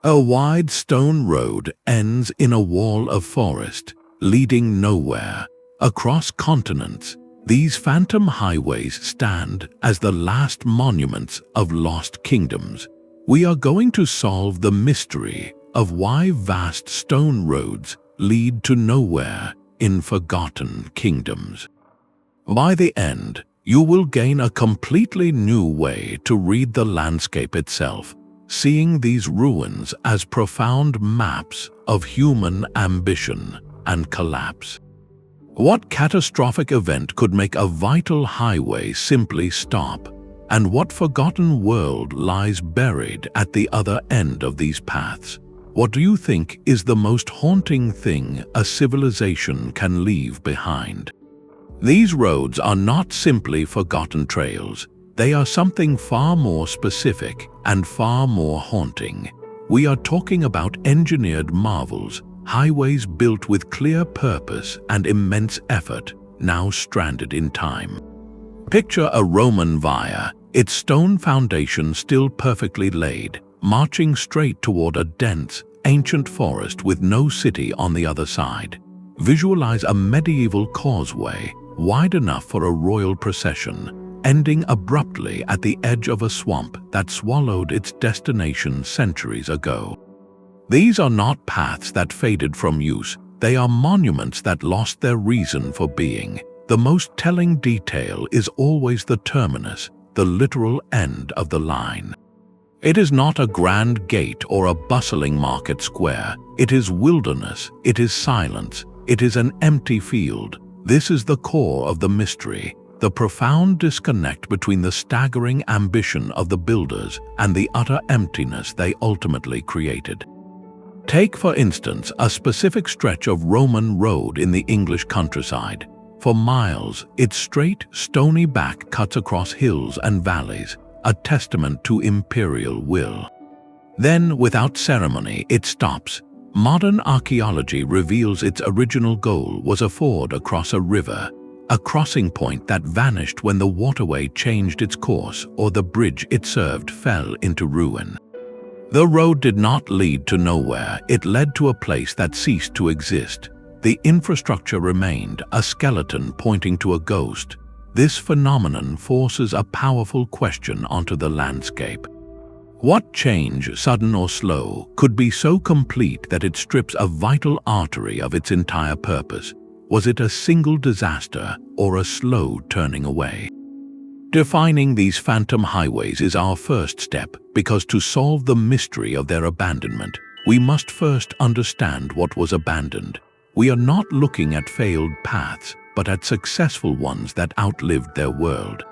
A wide stone road ends in a wall of forest, leading nowhere. Across continents, these phantom highways stand as the last monuments of lost kingdoms. We are going to solve the mystery of why vast stone roads lead to nowhere in forgotten kingdoms. By the end, you will gain a completely new way to read the landscape itself, seeing these ruins as profound maps of human ambition and collapse. What catastrophic event could make a vital highway simply stop? And what forgotten world lies buried at the other end of these paths? What do you think is the most haunting thing a civilization can leave behind? These roads are not simply forgotten trails. They are something far more specific and far more haunting. We are talking about engineered marvels, highways built with clear purpose and immense effort, now stranded in time. Picture a Roman via, its stone foundation still perfectly laid, marching straight toward a dense, ancient forest with no city on the other side. Visualize a medieval causeway, wide enough for a royal procession, ending abruptly at the edge of a swamp that swallowed its destination centuries ago. These are not paths that faded from use, they are monuments that lost their reason for being. The most telling detail is always the terminus, the literal end of the line. It is not a grand gate or a bustling market square. It is wilderness, it is silence, it is an empty field. This is the core of the mystery, the profound disconnect between the staggering ambition of the builders and the utter emptiness they ultimately created. Take, for instance, a specific stretch of Roman road in the English countryside. For miles, its straight, stony back cuts across hills and valleys, a testament to imperial will. Then, without ceremony, it stops. Modern archaeology reveals its original goal was a ford across a river, a crossing point that vanished when the waterway changed its course or the bridge it served fell into ruin. The road did not lead to nowhere, it led to a place that ceased to exist. The infrastructure remained, a skeleton pointing to a ghost. This phenomenon forces a powerful question onto the landscape. What change, sudden or slow, could be so complete that it strips a vital artery of its entire purpose? Was it a single disaster or a slow turning away? Defining these phantom highways is our first step, because to solve the mystery of their abandonment, we must first understand what was abandoned. We are not looking at failed paths, but at successful ones that outlived their world.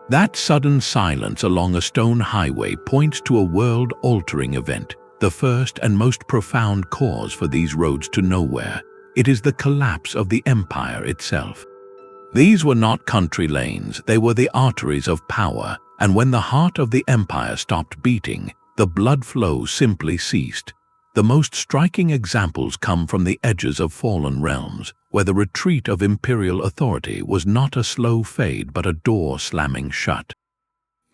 That sudden silence along a stone highway points to a world-altering event, the first and most profound cause for these roads to nowhere. It is the collapse of the empire itself. These were not country lanes, they were the arteries of power, and when the heart of the empire stopped beating, the blood flow simply ceased. The most striking examples come from the edges of fallen realms, where the retreat of imperial authority was not a slow fade but a door slamming shut.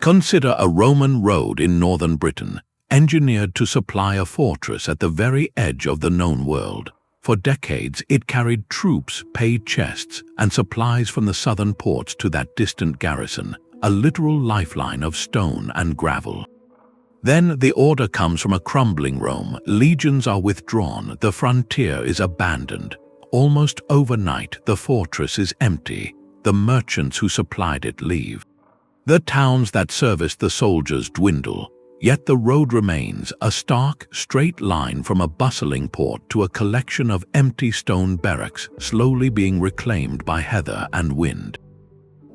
Consider a Roman road in northern Britain, engineered to supply a fortress at the very edge of the known world. For decades, it carried troops, paid chests, and supplies from the southern ports to that distant garrison, a literal lifeline of stone and gravel. Then the order comes from a crumbling Rome. Legions are withdrawn, the frontier is abandoned. Almost overnight, the fortress is empty. The merchants who supplied it leave. The towns that serviced the soldiers dwindle. Yet the road remains, a stark, straight line from a bustling port to a collection of empty stone barracks slowly being reclaimed by heather and wind.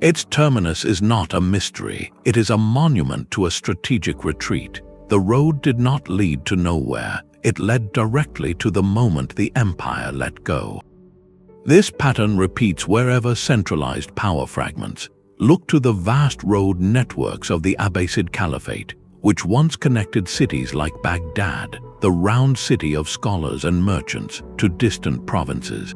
Its terminus is not a mystery, it is a monument to a strategic retreat. The road did not lead to nowhere, it led directly to the moment the empire let go. This pattern repeats wherever centralized power fragments. Look to the vast road networks of the Abbasid Caliphate, which once connected cities like Baghdad, the round city of scholars and merchants, to distant provinces.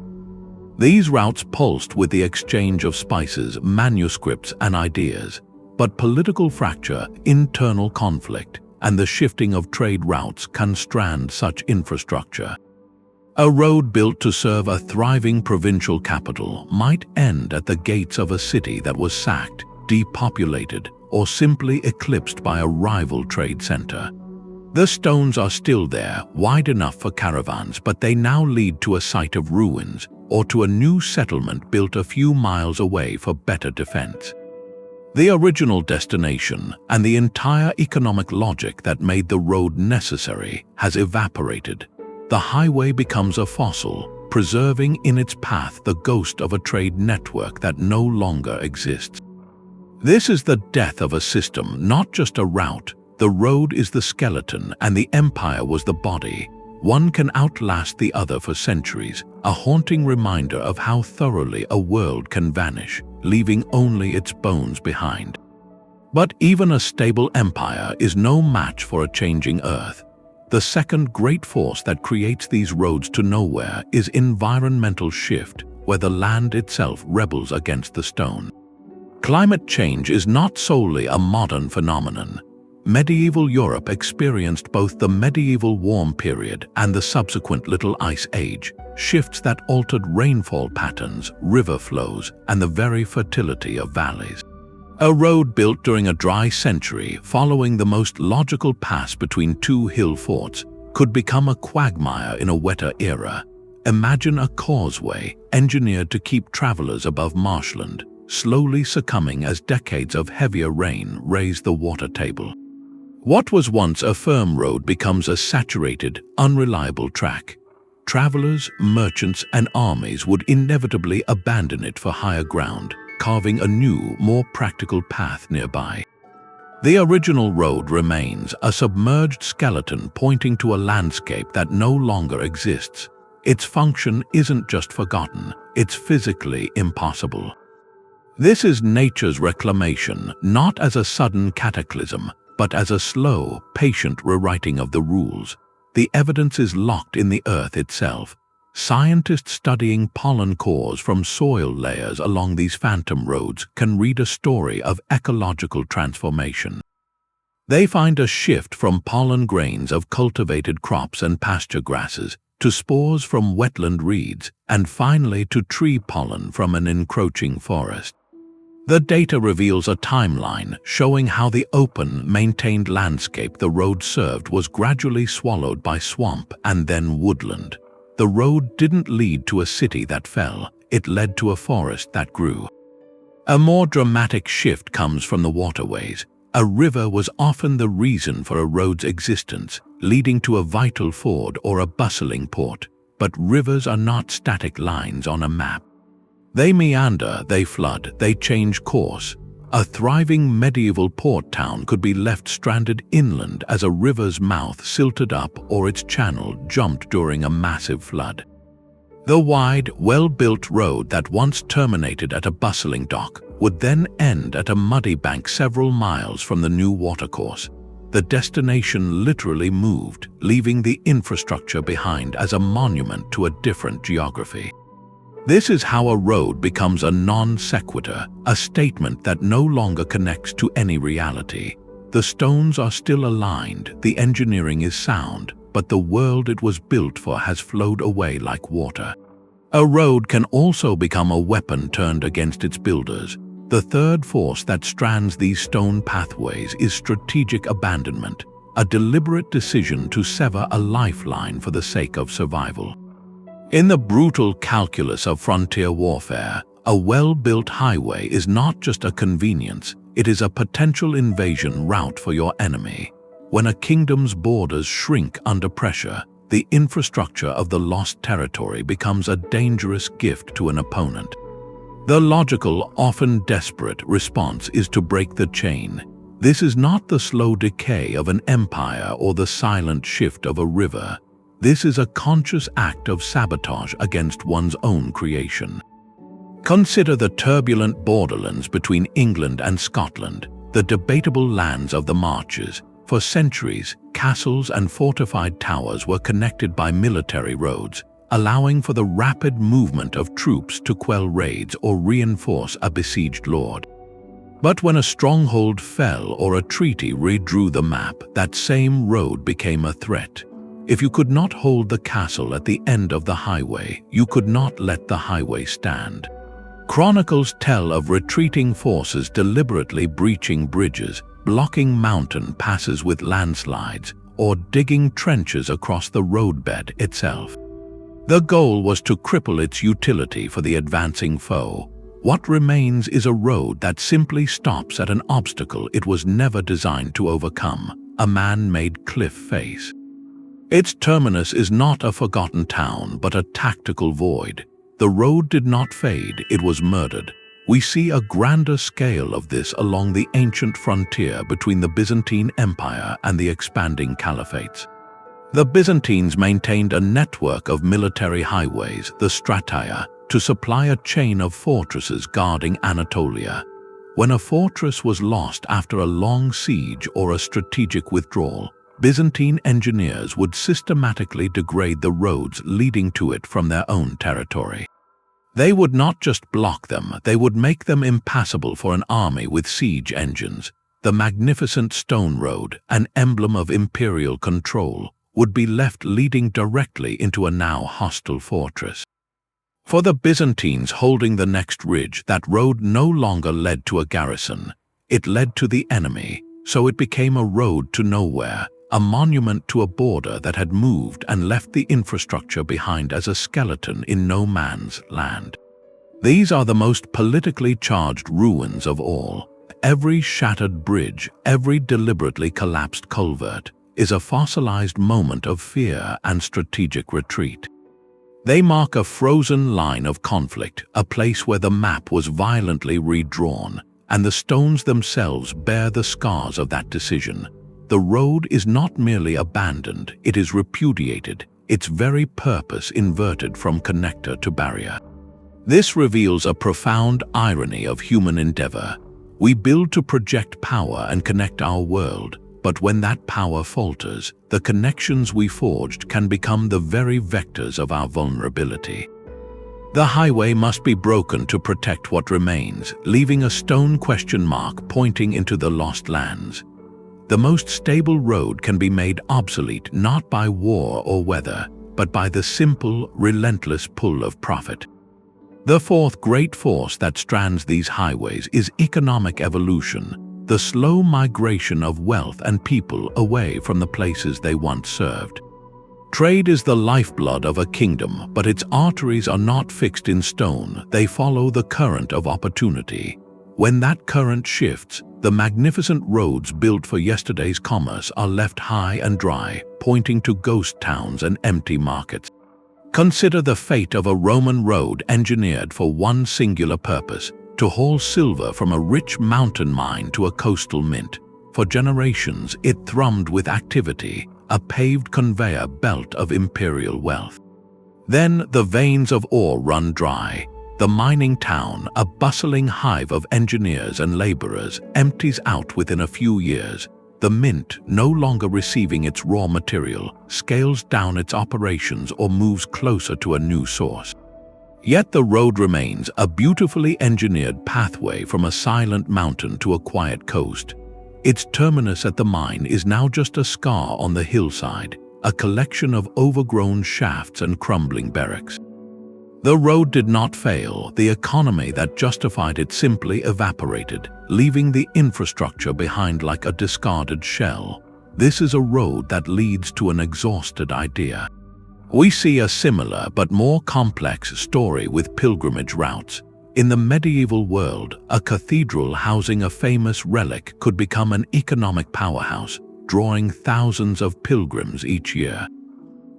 These routes pulsed with the exchange of spices, manuscripts, and ideas. But political fracture, internal conflict, and the shifting of trade routes can strand such infrastructure. A road built to serve a thriving provincial capital might end at the gates of a city that was sacked, depopulated, or simply eclipsed by a rival trade center. The stones are still there, wide enough for caravans, but they now lead to a site of ruins or to a new settlement built a few miles away for better defense. The original destination and the entire economic logic that made the road necessary has evaporated. The highway becomes a fossil, preserving in its path the ghost of a trade network that no longer exists. This is the death of a system, not just a route. The road is the skeleton and the empire was the body. One can outlast the other for centuries, a haunting reminder of how thoroughly a world can vanish, leaving only its bones behind. But even a stable empire is no match for a changing earth. The second great force that creates these roads to nowhere is environmental shift, where the land itself rebels against the stone. Climate change is not solely a modern phenomenon. Medieval Europe experienced both the medieval warm period and the subsequent Little Ice Age, shifts that altered rainfall patterns, river flows, and the very fertility of valleys. A road built during a dry century, following the most logical pass between two hill forts, could become a quagmire in a wetter era. Imagine a causeway engineered to keep travelers above marshland, slowly succumbing as decades of heavier rain raise the water table. What was once a firm road becomes a saturated, unreliable track. Travelers, merchants, and armies would inevitably abandon it for higher ground, carving a new, more practical path nearby. The original road remains, a submerged skeleton pointing to a landscape that no longer exists. Its function isn't just forgotten, it's physically impossible. This is nature's reclamation, not as a sudden cataclysm, but as a slow, patient rewriting of the rules. The evidence is locked in the earth itself. Scientists studying pollen cores from soil layers along these phantom roads can read a story of ecological transformation. They find a shift from pollen grains of cultivated crops and pasture grasses to spores from wetland reeds, and finally to tree pollen from an encroaching forest. The data reveals a timeline showing how the open, maintained landscape the road served was gradually swallowed by swamp and then woodland. The road didn't lead to a city that fell, it led to a forest that grew. A more dramatic shift comes from the waterways. A river was often the reason for a road's existence, leading to a vital ford or a bustling port. But rivers are not static lines on a map. They meander, they flood, they change course. A thriving medieval port town could be left stranded inland as a river's mouth silted up or its channel jumped during a massive flood. The wide, well-built road that once terminated at a bustling dock would then end at a muddy bank several miles from the new watercourse. The destination literally moved, leaving the infrastructure behind as a monument to a different geography. This is how a road becomes a non sequitur, a statement that no longer connects to any reality. The stones are still aligned, the engineering is sound, but the world it was built for has flowed away like water. A road can also become a weapon turned against its builders. The third force that strands these stone pathways is strategic abandonment, a deliberate decision to sever a lifeline for the sake of survival. In the brutal calculus of frontier warfare, a well-built highway is not just a convenience, it is a potential invasion route for your enemy. When a kingdom's borders shrink under pressure, the infrastructure of the lost territory becomes a dangerous gift to an opponent. The logical, often desperate, response is to break the chain. This is not the slow decay of an empire or the silent shift of a river. This is a conscious act of sabotage against one's own creation. Consider the turbulent borderlands between England and Scotland, the debatable lands of the marches. For centuries, castles and fortified towers were connected by military roads, allowing for the rapid movement of troops to quell raids or reinforce a besieged lord. But when a stronghold fell or a treaty redrew the map, that same road became a threat. If you could not hold the castle at the end of the highway, you could not let the highway stand. Chronicles tell of retreating forces deliberately breaching bridges, blocking mountain passes with landslides, or digging trenches across the roadbed itself. The goal was to cripple its utility for the advancing foe. What remains is a road that simply stops at an obstacle it was never designed to overcome, a man-made cliff face. Its terminus is not a forgotten town, but a tactical void. The road did not fade, it was murdered. We see a grander scale of this along the ancient frontier between the Byzantine Empire and the expanding caliphates. The Byzantines maintained a network of military highways, the stratia, to supply a chain of fortresses guarding Anatolia. When a fortress was lost after a long siege or a strategic withdrawal, Byzantine engineers would systematically degrade the roads leading to it from their own territory. They would not just block them, they would make them impassable for an army with siege engines. The magnificent stone road, an emblem of imperial control, would be left leading directly into a now hostile fortress. For the Byzantines holding the next ridge, that road no longer led to a garrison. It led to the enemy, so it became a road to nowhere, a monument to a border that had moved and left the infrastructure behind as a skeleton in no man's land. These are the most politically charged ruins of all. Every shattered bridge, every deliberately collapsed culvert, is a fossilized moment of fear and strategic retreat. They mark a frozen line of conflict, a place where the map was violently redrawn, and the stones themselves bear the scars of that decision. The road is not merely abandoned, it is repudiated, its very purpose inverted from connector to barrier. This reveals a profound irony of human endeavor. We build to project power and connect our world, but when that power falters, the connections we forged can become the very vectors of our vulnerability. The highway must be broken to protect what remains, leaving a stone question mark pointing into the lost lands. The most stable road can be made obsolete not by war or weather, but by the simple, relentless pull of profit. The fourth great force that strands these highways is economic evolution, the slow migration of wealth and people away from the places they once served. Trade is the lifeblood of a kingdom, but its arteries are not fixed in stone, they follow the current of opportunity. When that current shifts, the magnificent roads built for yesterday's commerce are left high and dry, pointing to ghost towns and empty markets. Consider the fate of a Roman road engineered for one singular purpose: to haul silver from a rich mountain mine to a coastal mint. For generations, it thrummed with activity, a paved conveyor belt of imperial wealth. Then the veins of ore run dry. The mining town, a bustling hive of engineers and laborers, empties out within a few years. The mint, no longer receiving its raw material, scales down its operations or moves closer to a new source. Yet the road remains, a beautifully engineered pathway from a silent mountain to a quiet coast. Its terminus at the mine is now just a scar on the hillside, a collection of overgrown shafts and crumbling barracks. The road did not fail, the economy that justified it simply evaporated, leaving the infrastructure behind like a discarded shell. This is a road that leads to an exhausted idea. We see a similar but more complex story with pilgrimage routes. In the medieval world, a cathedral housing a famous relic could become an economic powerhouse, drawing thousands of pilgrims each year.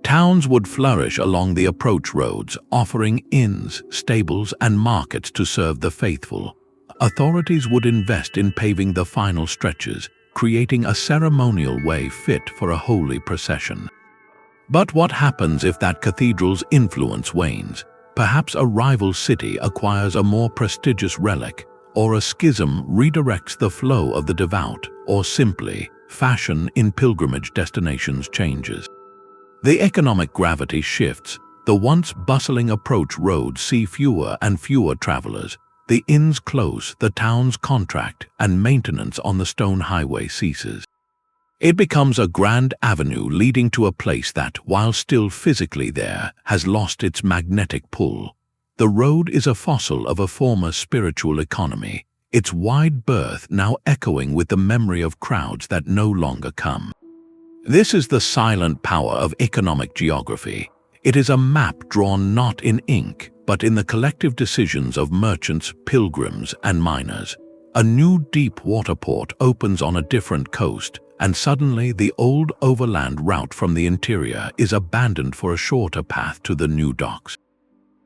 Towns would flourish along the approach roads, offering inns, stables, and markets to serve the faithful. Authorities would invest in paving the final stretches, creating a ceremonial way fit for a holy procession. But what happens if that cathedral's influence wanes? Perhaps a rival city acquires a more prestigious relic, or a schism redirects the flow of the devout, or simply, fashion in pilgrimage destinations changes. The economic gravity shifts. The once bustling approach roads see fewer and fewer travelers. The inns close, the towns contract, and maintenance on the stone highway ceases. It becomes a grand avenue leading to a place that, while still physically there, has lost its magnetic pull. The road is a fossil of a former spiritual economy, its wide berth now echoing with the memory of crowds that no longer come. This is the silent power of economic geography. It is a map drawn not in ink, but in the collective decisions of merchants, pilgrims, and miners. A new deep water port opens on a different coast, and suddenly the old overland route from the interior is abandoned for a shorter path to the new docks.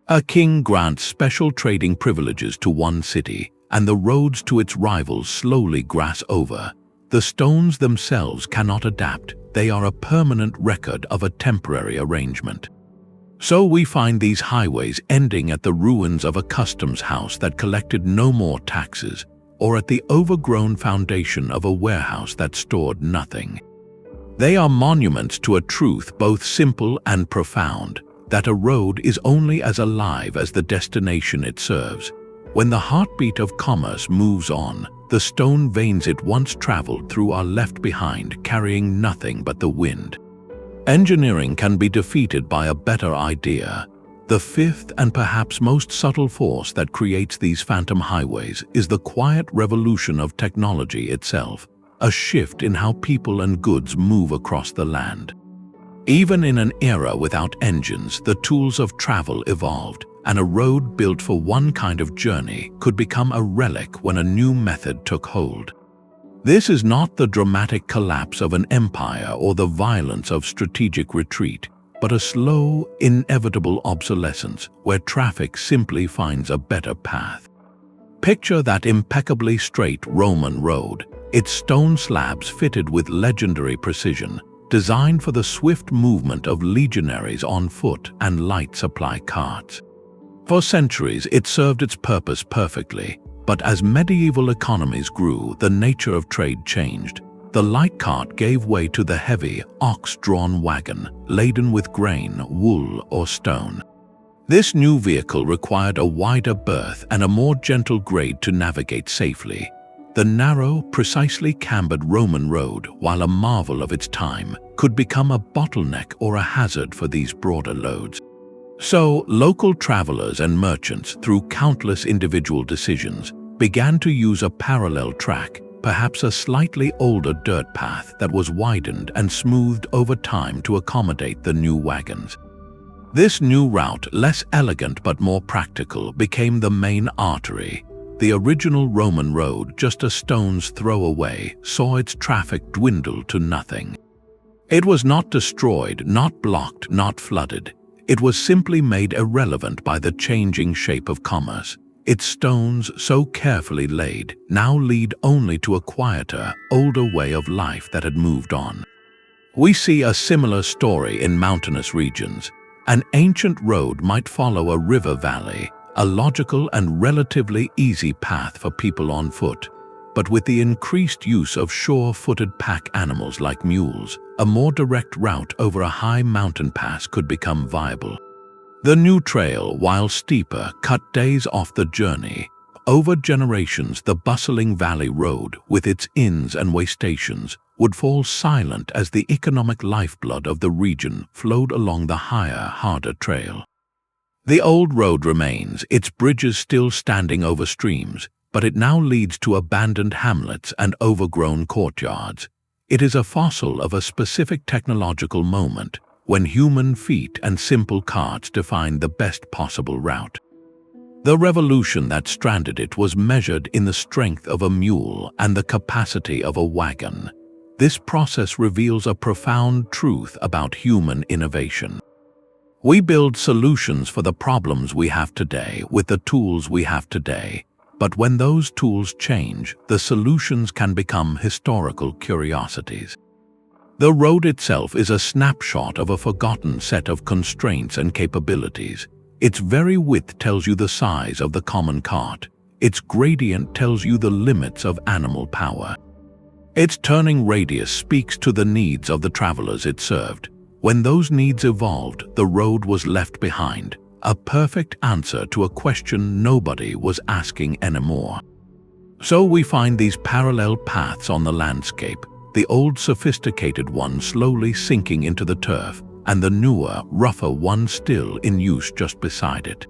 A king grants special trading privileges to one city, and the roads to its rivals slowly grass over. The stones themselves cannot adapt, they are a permanent record of a temporary arrangement. So we find these highways ending at the ruins of a customs house that collected no more taxes, or at the overgrown foundation of a warehouse that stored nothing. They are monuments to a truth both simple and profound, that a road is only as alive as the destination it serves. When the heartbeat of commerce moves on, the stone veins it once traveled through are left behind, carrying nothing but the wind. Engineering can be defeated by a better idea. The fifth and perhaps most subtle force that creates these phantom highways is the quiet revolution of technology itself, a shift in how people and goods move across the land. Even in an era without engines, the tools of travel evolved, and a road built for one kind of journey could become a relic when a new method took hold. This is not the dramatic collapse of an empire or the violence of strategic retreat, but a slow, inevitable obsolescence where traffic simply finds a better path. Picture that impeccably straight Roman road, its stone slabs fitted with legendary precision, designed for the swift movement of legionaries on foot and light supply carts. For centuries, it served its purpose perfectly, but as medieval economies grew, the nature of trade changed. The light cart gave way to the heavy, ox-drawn wagon, laden with grain, wool, or stone. This new vehicle required a wider berth and a more gentle grade to navigate safely. The narrow, precisely cambered Roman road, while a marvel of its time, could become a bottleneck or a hazard for these broader loads. So, local travelers and merchants, through countless individual decisions, began to use a parallel track, perhaps a slightly older dirt path that was widened and smoothed over time to accommodate the new wagons. This new route, less elegant but more practical, became the main artery. The original Roman road, just a stone's throw away, saw its traffic dwindle to nothing. It was not destroyed, not blocked, not flooded. It was simply made irrelevant by the changing shape of commerce. Its stones, so carefully laid, now lead only to a quieter, older way of life that had moved on. We see a similar story in mountainous regions. An ancient road might follow a river valley, a logical and relatively easy path for people on foot. But with the increased use of sure-footed pack animals like mules, a more direct route over a high mountain pass could become viable. The new trail, while steeper, cut days off the journey. Over generations, the bustling valley road, with its inns and way stations, would fall silent as the economic lifeblood of the region flowed along the higher, harder trail. The old road remains, its bridges still standing over streams, but it now leads to abandoned hamlets and overgrown courtyards. It is a fossil of a specific technological moment, when human feet and simple carts defined the best possible route. The revolution that stranded it was measured in the strength of a mule and the capacity of a wagon. This process reveals a profound truth about human innovation. We build solutions for the problems we have today with the tools we have today, but when those tools change, the solutions can become historical curiosities. The road itself is a snapshot of a forgotten set of constraints and capabilities. Its very width tells you the size of the common cart. Its gradient tells you the limits of animal power. Its turning radius speaks to the needs of the travelers it served. When those needs evolved, the road was left behind, a perfect answer to a question nobody was asking anymore. So we find these parallel paths on the landscape, the old sophisticated one slowly sinking into the turf, and the newer, rougher one still in use just beside it.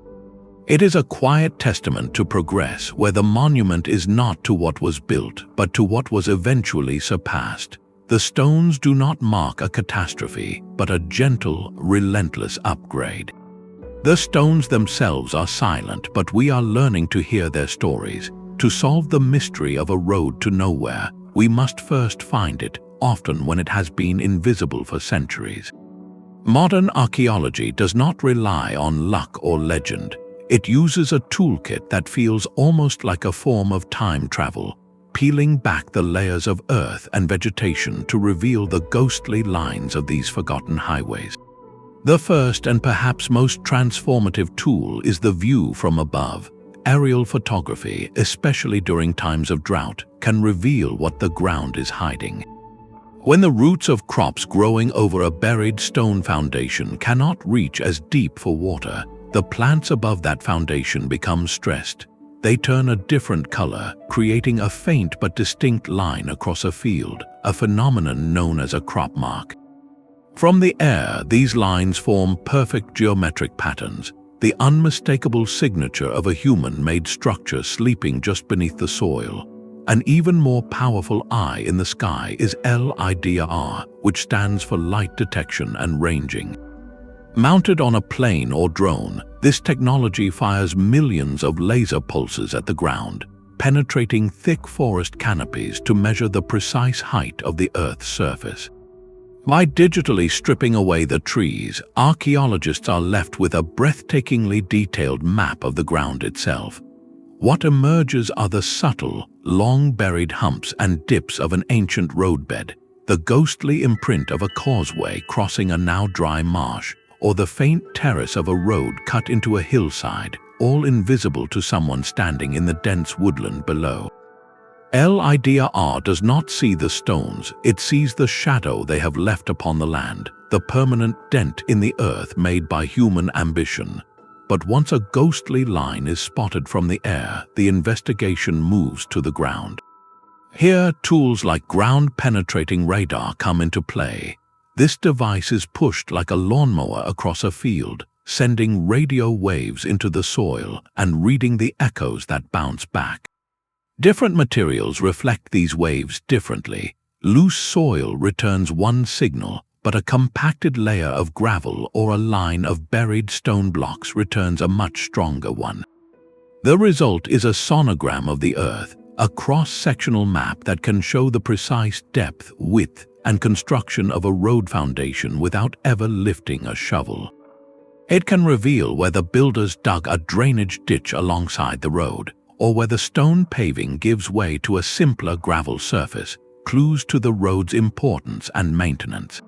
It is a quiet testament to progress where the monument is not to what was built, but to what was eventually surpassed. The stones do not mark a catastrophe, but a gentle, relentless upgrade. The stones themselves are silent, but we are learning to hear their stories. To solve the mystery of a road to nowhere, we must first find it, often when it has been invisible for centuries. Modern archaeology does not rely on luck or legend. It uses a toolkit that feels almost like a form of time travel, peeling back the layers of earth and vegetation to reveal the ghostly lines of these forgotten highways. The first and perhaps most transformative tool is the view from above. Aerial photography, especially during times of drought, can reveal what the ground is hiding. When the roots of crops growing over a buried stone foundation cannot reach as deep for water, the plants above that foundation become stressed. They turn a different color, creating a faint but distinct line across a field, a phenomenon known as a crop mark. From the air, these lines form perfect geometric patterns, the unmistakable signature of a human-made structure sleeping just beneath the soil. An even more powerful eye in the sky is LiDAR, which stands for light detection and ranging. Mounted on a plane or drone, this technology fires millions of laser pulses at the ground, penetrating thick forest canopies to measure the precise height of the Earth's surface. By digitally stripping away the trees, archaeologists are left with a breathtakingly detailed map of the ground itself. What emerges are the subtle, long-buried humps and dips of an ancient roadbed, the ghostly imprint of a causeway crossing a now dry marsh, or the faint terrace of a road cut into a hillside, all invisible to someone standing in the dense woodland below. LiDAR does not see the stones, it sees the shadow they have left upon the land, the permanent dent in the earth made by human ambition. But once a ghostly line is spotted from the air, the investigation moves to the ground. Here, tools like ground-penetrating radar come into play. This device is pushed like a lawnmower across a field, sending radio waves into the soil and reading the echoes that bounce back. Different materials reflect these waves differently. Loose soil returns one signal, but a compacted layer of gravel or a line of buried stone blocks returns a much stronger one. The result is a sonogram of the earth, a cross-sectional map that can show the precise depth, width, and construction of a road foundation without ever lifting a shovel. It can reveal where the builders dug a drainage ditch alongside the road, or where the stone paving gives way to a simpler gravel surface, clues to the road's importance and maintenance.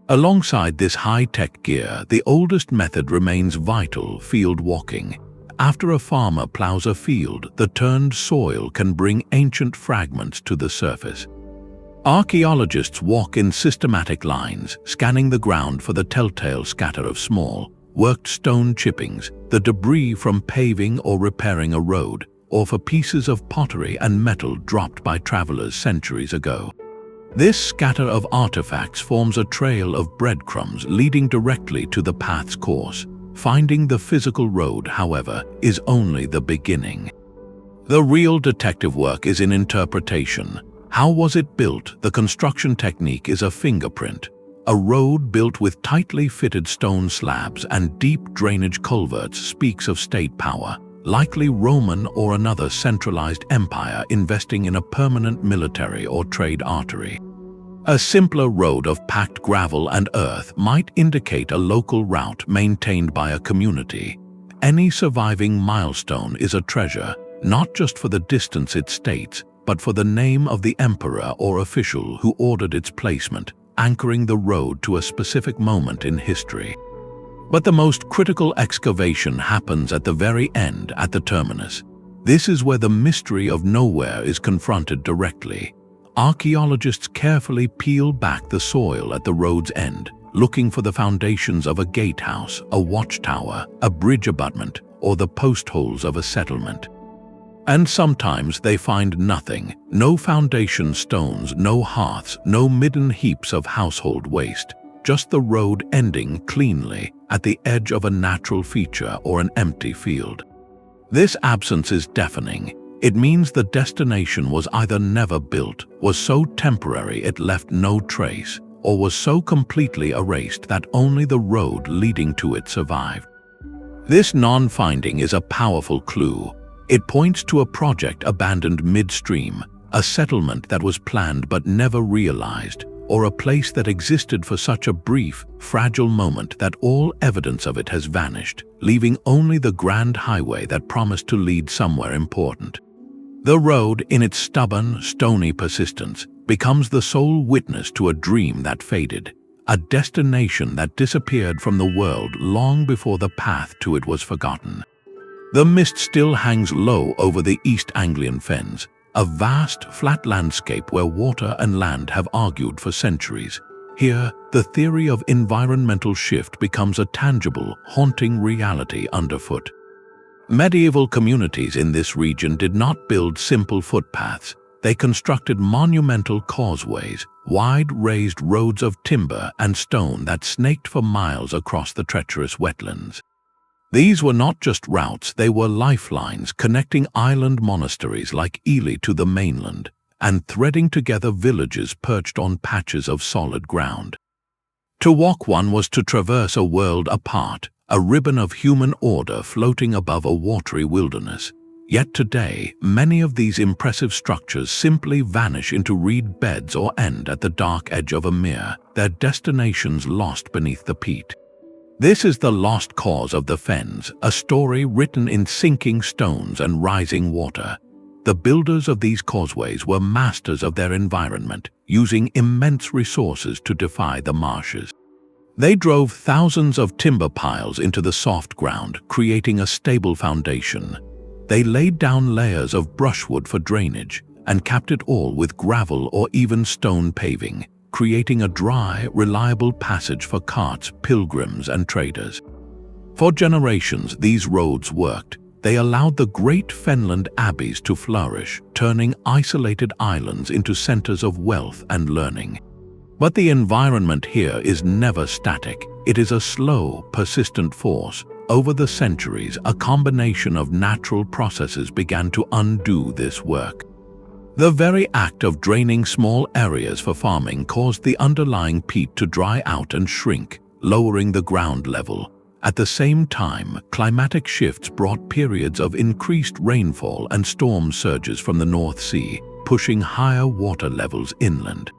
Alongside this high-tech gear, the oldest method remains vital: field walking. After a farmer plows a field, the turned soil can bring ancient fragments to the surface. Archaeologists walk in systematic lines, scanning the ground for the telltale scatter of small, worked stone chippings, the debris from paving or repairing a road, or for pieces of pottery and metal dropped by travelers centuries ago. This scatter of artifacts forms a trail of breadcrumbs leading directly to the path's course. Finding the physical road, however, is only the beginning. The real detective work is in interpretation. How was it built? The construction technique is a fingerprint. A road built with tightly fitted stone slabs and deep drainage culverts speaks of state power, likely Roman or another centralized empire investing in a permanent military or trade artery. A simpler road of packed gravel and earth might indicate a local route maintained by a community. Any surviving milestone is a treasure, not just for the distance it states, but for the name of the emperor or official who ordered its placement, anchoring the road to a specific moment in history. But the most critical excavation happens at the very end, at the terminus. This is where the mystery of nowhere is confronted directly. Archaeologists carefully peel back the soil at the road's end, looking for the foundations of a gatehouse, a watchtower, a bridge abutment, or the post holes of a settlement. And sometimes they find nothing, no foundation stones, no hearths, no midden heaps of household waste, just the road ending cleanly at the edge of a natural feature or an empty field. This absence is deafening. It means the destination was either never built, was so temporary it left no trace, or was so completely erased that only the road leading to it survived. This non-finding is a powerful clue. It points to a project abandoned midstream, a settlement that was planned but never realized, or a place that existed for such a brief, fragile moment that all evidence of it has vanished, leaving only the grand highway that promised to lead somewhere important. The road, in its stubborn, stony persistence, becomes the sole witness to a dream that faded, a destination that disappeared from the world long before the path to it was forgotten. The mist still hangs low over the East Anglian Fens, a vast, flat landscape where water and land have argued for centuries. Here, the theory of environmental shift becomes a tangible, haunting reality underfoot. Medieval communities in this region did not build simple footpaths. They constructed monumental causeways, wide raised roads of timber and stone that snaked for miles across the treacherous wetlands. These were not just routes, they were lifelines connecting island monasteries like Ely to the mainland and threading together villages perched on patches of solid ground. To walk one was to traverse a world apart, a ribbon of human order floating above a watery wilderness. Yet today, many of these impressive structures simply vanish into reed beds or end at the dark edge of a mere, their destinations lost beneath the peat. This is the lost cause of the Fens, a story written in sinking stones and rising water. The builders of these causeways were masters of their environment, using immense resources to defy the marshes. They drove thousands of timber piles into the soft ground, creating a stable foundation. They laid down layers of brushwood for drainage and capped it all with gravel or even stone paving, creating a dry, reliable passage for carts, pilgrims, and traders. For generations, these roads worked. They allowed the great fenland abbeys to flourish, turning isolated islands into centers of wealth and learning. But the environment here is never static. It is a slow, persistent force. Over the centuries, a combination of natural processes began to undo this work. The very act of draining small areas for farming caused the underlying peat to dry out and shrink, lowering the ground level. At the same time, climatic shifts brought periods of increased rainfall and storm surges from the North Sea, pushing higher water levels inland.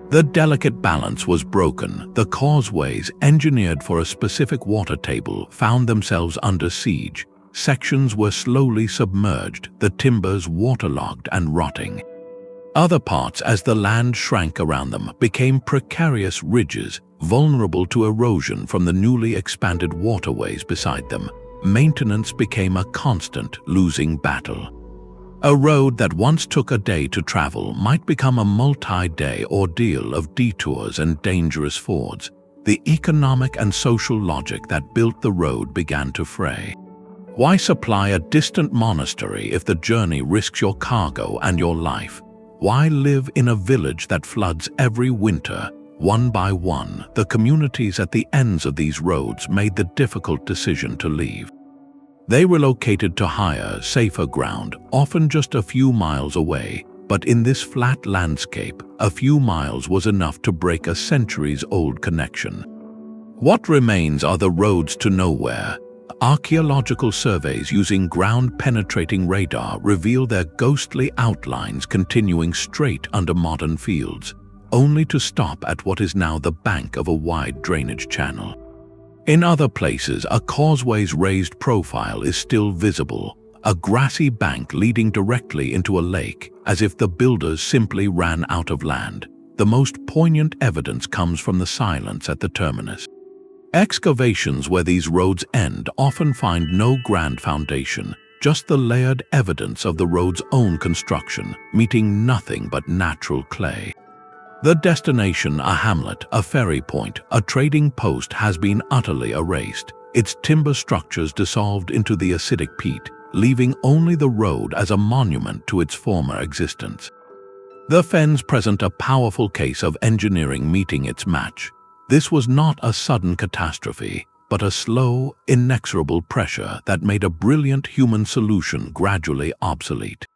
The delicate balance was broken. The causeways, engineered for a specific water table, found themselves under siege. Sections were slowly submerged, the timbers waterlogged and rotting. Other parts, as the land shrank around them, became precarious ridges, vulnerable to erosion from the newly expanded waterways beside them. Maintenance became a constant, losing battle. A road that once took a day to travel might become a multi-day ordeal of detours and dangerous fords. The economic and social logic that built the road began to fray. Why supply a distant monastery if the journey risks your cargo and your life? Why live in a village that floods every winter? One by one, the communities at the ends of these roads made the difficult decision to leave. They relocated to higher, safer ground, often just a few miles away, but in this flat landscape, a few miles was enough to break a centuries-old connection. What remains are the roads to nowhere. Archaeological surveys using ground-penetrating radar reveal their ghostly outlines continuing straight under modern fields, only to stop at what is now the bank of a wide drainage channel. In other places, a causeway's raised profile is still visible, a grassy bank leading directly into a lake, as if the builders simply ran out of land. The most poignant evidence comes from the silence at the terminus. Excavations where these roads end often find no grand foundation, just the layered evidence of the road's own construction, meeting nothing but natural clay. The destination, a hamlet, a ferry point, a trading post, has been utterly erased, its timber structures dissolved into the acidic peat, leaving only the road as a monument to its former existence. The Fens present a powerful case of engineering meeting its match. This was not a sudden catastrophe, but a slow, inexorable pressure that made a brilliant human solution gradually obsolete.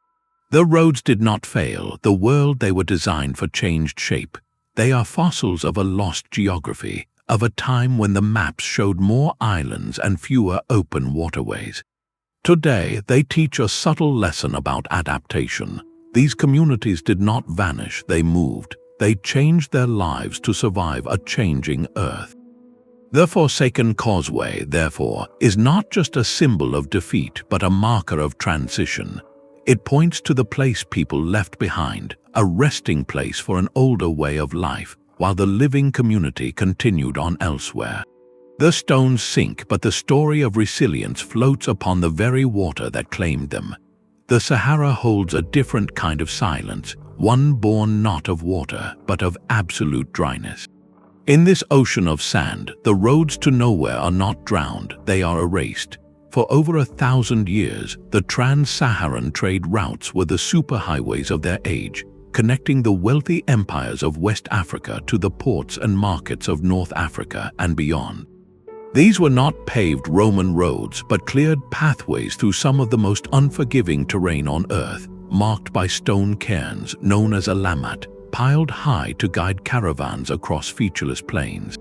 The roads did not fail. The world they were designed for changed shape. They are fossils of a lost geography, of a time when the maps showed more islands and fewer open waterways. Today, they teach a subtle lesson about adaptation. These communities did not vanish, they moved. They changed their lives to survive a changing Earth. The forsaken causeway, therefore, is not just a symbol of defeat but a marker of transition. It points to the place people left behind, a resting place for an older way of life, while the living community continued on elsewhere. The stones sink, but the story of resilience floats upon the very water that claimed them. The Sahara holds a different kind of silence, one born not of water, but of absolute dryness. In this ocean of sand, the roads to nowhere are not drowned, they are erased. For over 1,000 years, the trans-Saharan trade routes were the superhighways of their age, connecting the wealthy empires of West Africa to the ports and markets of North Africa and beyond. These were not paved Roman roads, but cleared pathways through some of the most unforgiving terrain on Earth, marked by stone cairns known as alamat, piled high to guide caravans across featureless plains.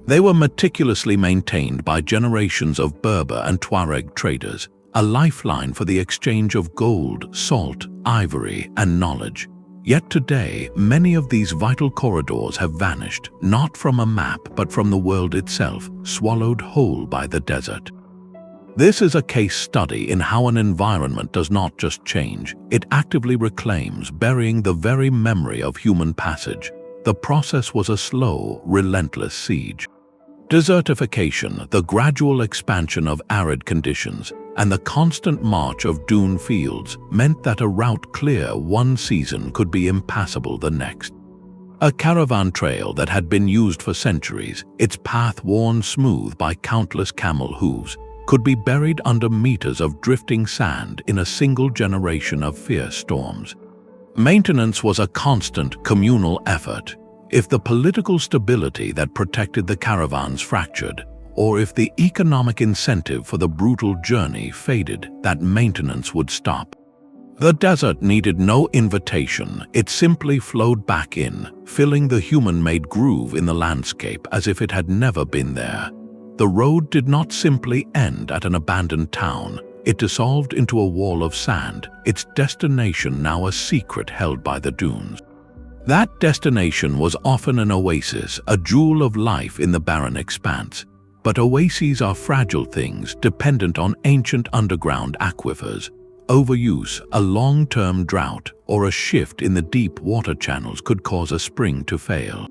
They were meticulously maintained by generations of Berber and Tuareg traders, a lifeline for the exchange of gold, salt, ivory, and knowledge. Yet today, many of these vital corridors have vanished, not from a map but from the world itself, swallowed whole by the desert. This is a case study in how an environment does not just change, it actively reclaims, burying the very memory of human passage. The process was a slow, relentless siege. Desertification, the gradual expansion of arid conditions, and the constant march of dune fields meant that a route clear one season could be impassable the next. A caravan trail that had been used for centuries, its path worn smooth by countless camel hooves, could be buried under meters of drifting sand in a single generation of fierce storms. Maintenance was a constant communal effort. If the political stability that protected the caravans fractured, or if the economic incentive for the brutal journey faded, that maintenance would stop. The desert needed no invitation, it simply flowed back in, filling the human-made groove in the landscape as if it had never been there. The road did not simply end at an abandoned town, it dissolved into a wall of sand, its destination now a secret held by the dunes. That destination was often an oasis, a jewel of life in the barren expanse. But oases are fragile things, dependent on ancient underground aquifers. Overuse, a long-term drought, or a shift in the deep water channels could cause a spring to fail.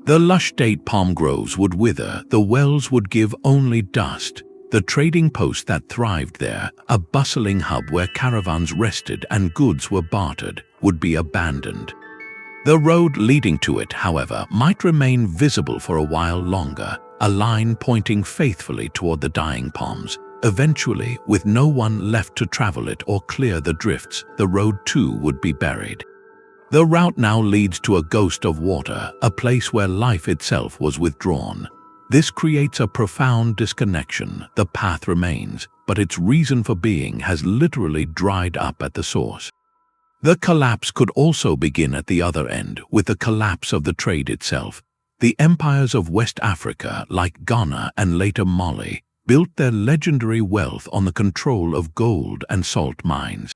The lush date palm groves would wither, the wells would give only dust. The trading post that thrived there, a bustling hub where caravans rested and goods were bartered, would be abandoned. The road leading to it, however, might remain visible for a while longer, a line pointing faithfully toward the dying palms. Eventually, with no one left to travel it or clear the drifts, the road too would be buried. The route now leads to a ghost of water, a place where life itself was withdrawn. This creates a profound disconnection. The path remains, but its reason for being has literally dried up at the source. The collapse could also begin at the other end, with the collapse of the trade itself. The empires of West Africa, like Ghana and later Mali, built their legendary wealth on the control of gold and salt mines.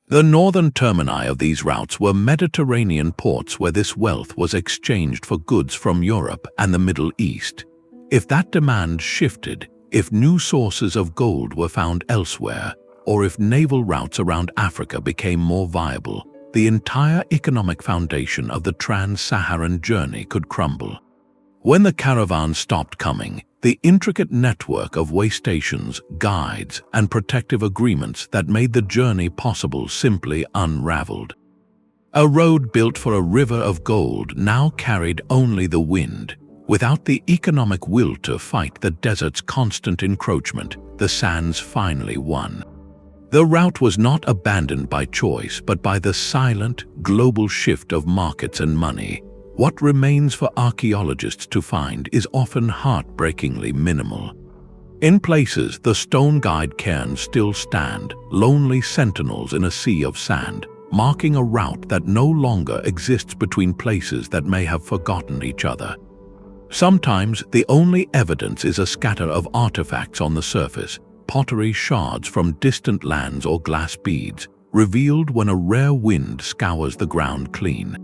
The northern termini of these routes were Mediterranean ports where this wealth was exchanged for goods from Europe and the Middle East. If that demand shifted, if new sources of gold were found elsewhere, or if naval routes around Africa became more viable, the entire economic foundation of the trans-Saharan journey could crumble. When the caravans stopped coming, the intricate network of way stations, guides, and protective agreements that made the journey possible simply unraveled. A road built for a river of gold now carried only the wind. Without the economic will to fight the desert's constant encroachment, the sands finally won. The route was not abandoned by choice, but by the silent, global shift of markets and money. What remains for archaeologists to find is often heartbreakingly minimal. In places, the stone guide cairns still stand, lonely sentinels in a sea of sand, marking a route that no longer exists between places that may have forgotten each other. Sometimes, the only evidence is a scatter of artifacts on the surface, pottery shards from distant lands or glass beads, revealed when a rare wind scours the ground clean.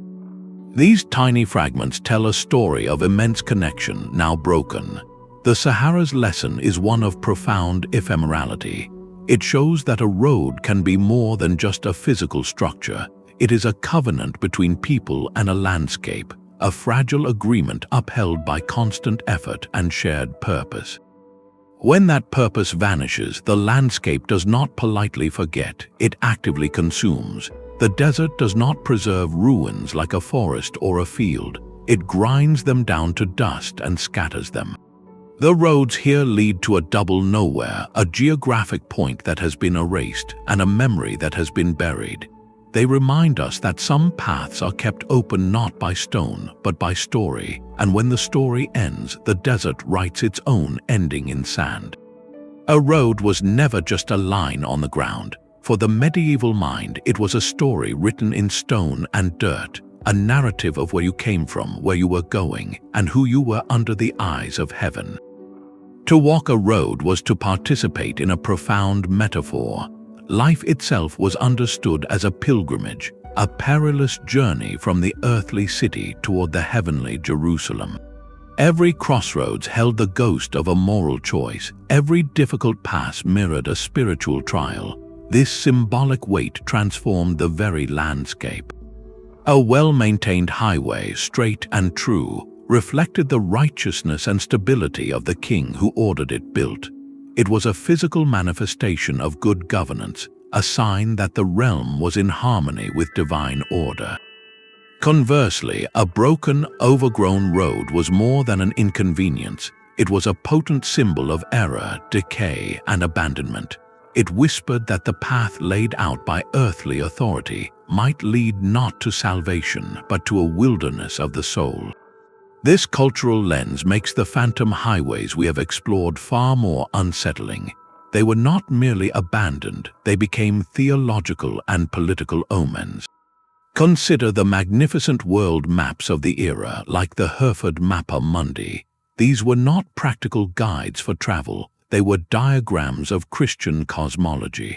These tiny fragments tell a story of immense connection now broken. The Sahara's lesson is one of profound ephemerality. It shows that a road can be more than just a physical structure. It is a covenant between people and a landscape, a fragile agreement upheld by constant effort and shared purpose. When that purpose vanishes, the landscape does not politely forget, it actively consumes. The desert does not preserve ruins like a forest or a field. It grinds them down to dust and scatters them. The roads here lead to a double nowhere, a geographic point that has been erased and a memory that has been buried. They remind us that some paths are kept open not by stone, but by story, and when the story ends, the desert writes its own ending in sand. A road was never just a line on the ground. For the medieval mind, it was a story written in stone and dirt, a narrative of where you came from, where you were going, and who you were under the eyes of heaven. To walk a road was to participate in a profound metaphor. Life itself was understood as a pilgrimage, a perilous journey from the earthly city toward the heavenly Jerusalem. Every crossroads held the ghost of a moral choice. Every difficult pass mirrored a spiritual trial. This symbolic weight transformed the very landscape. A well-maintained highway, straight and true, reflected the righteousness and stability of the king who ordered it built. It was a physical manifestation of good governance, a sign that the realm was in harmony with divine order. Conversely, a broken, overgrown road was more than an inconvenience. It was a potent symbol of error, decay, and abandonment. It whispered that the path laid out by earthly authority might lead not to salvation, but to a wilderness of the soul. This cultural lens makes the phantom highways we have explored far more unsettling. They were not merely abandoned, they became theological and political omens. Consider the magnificent world maps of the era, like the Hereford Mappa Mundi. These were not practical guides for travel, they were diagrams of Christian cosmology.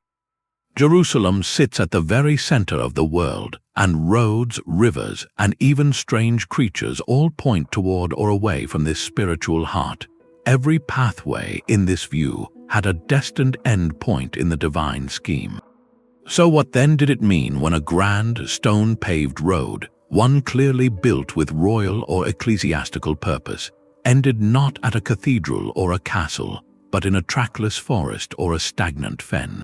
Jerusalem sits at the very center of the world, and roads, rivers, and even strange creatures all point toward or away from this spiritual heart. Every pathway in this view had a destined end point in the divine scheme. So what then did it mean when a grand, stone-paved road, one clearly built with royal or ecclesiastical purpose, ended not at a cathedral or a castle, but in a trackless forest or a stagnant fen?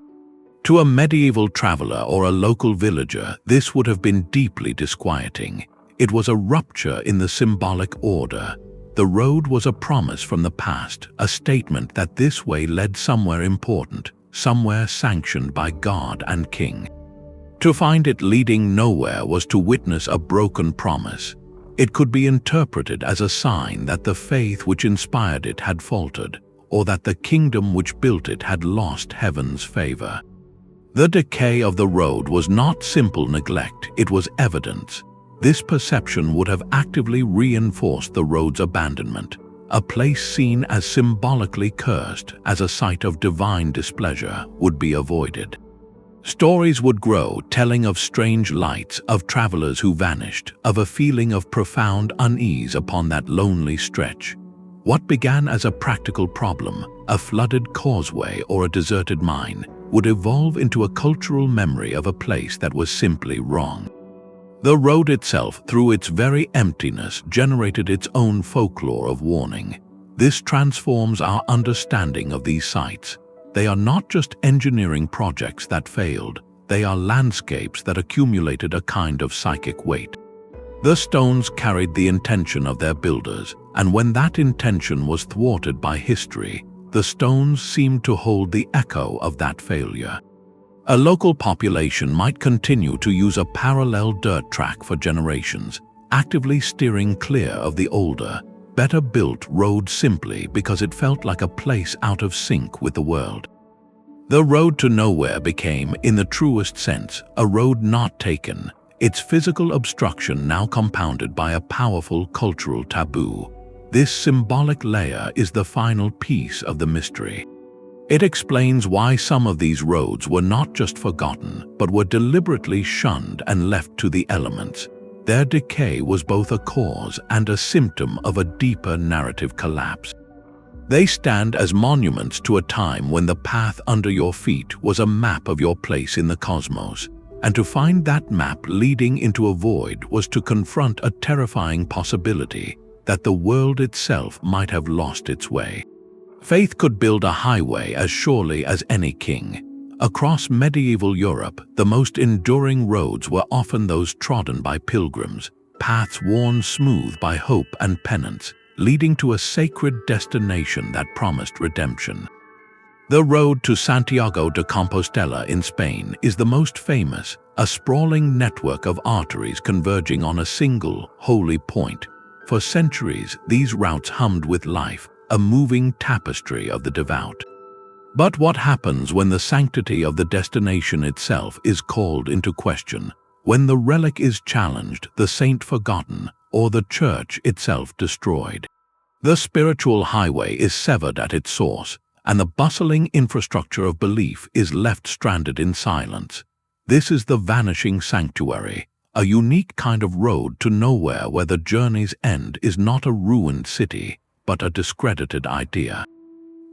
To a medieval traveler or a local villager, this would have been deeply disquieting. It was a rupture in the symbolic order. The road was a promise from the past, a statement that this way led somewhere important, somewhere sanctioned by God and King. To find it leading nowhere was to witness a broken promise. It could be interpreted as a sign that the faith which inspired it had faltered, or that the kingdom which built it had lost heaven's favor. The decay of the road was not simple neglect, it was evidence. This perception would have actively reinforced the road's abandonment. A place seen as symbolically cursed, as a site of divine displeasure, would be avoided. Stories would grow, telling of strange lights, of travelers who vanished, of a feeling of profound unease upon that lonely stretch. What began as a practical problem, a flooded causeway or a deserted mine, would evolve into a cultural memory of a place that was simply wrong. The road itself, through its very emptiness, generated its own folklore of warning. This transforms our understanding of these sites. They are not just engineering projects that failed. they are landscapes that accumulated a kind of psychic weight. The stones carried the intention of their builders, and when that intention was thwarted by history, the stones seemed to hold the echo of that failure. A local population might continue to use a parallel dirt track for generations, actively steering clear of the older, better-built road simply because it felt like a place out of sync with the world. The road to nowhere became, in the truest sense, a road not taken, its physical obstruction now compounded by a powerful cultural taboo. This symbolic layer is the final piece of the mystery. It explains why some of these roads were not just forgotten, but were deliberately shunned and left to the elements. Their decay was both a cause and a symptom of a deeper narrative collapse. They stand as monuments to a time when the path under your feet was a map of your place in the cosmos, and to find that map leading into a void was to confront a terrifying possibility that the world itself might have lost its way. Faith could build a highway as surely as any king. Across medieval Europe, the most enduring roads were often those trodden by pilgrims, paths worn smooth by hope and penance, leading to a sacred destination that promised redemption. The road to Santiago de Compostela in Spain is the most famous, a sprawling network of arteries converging on a single, holy point. For centuries, these routes hummed with life, a moving tapestry of the devout. But what happens when the sanctity of the destination itself is called into question, when the relic is challenged, the saint forgotten, or the church itself destroyed? The spiritual highway is severed at its source, and the bustling infrastructure of belief is left stranded in silence. This is the Vanishing Sanctuary, a unique kind of road to nowhere where the journey's end is not a ruined city, but a discredited idea.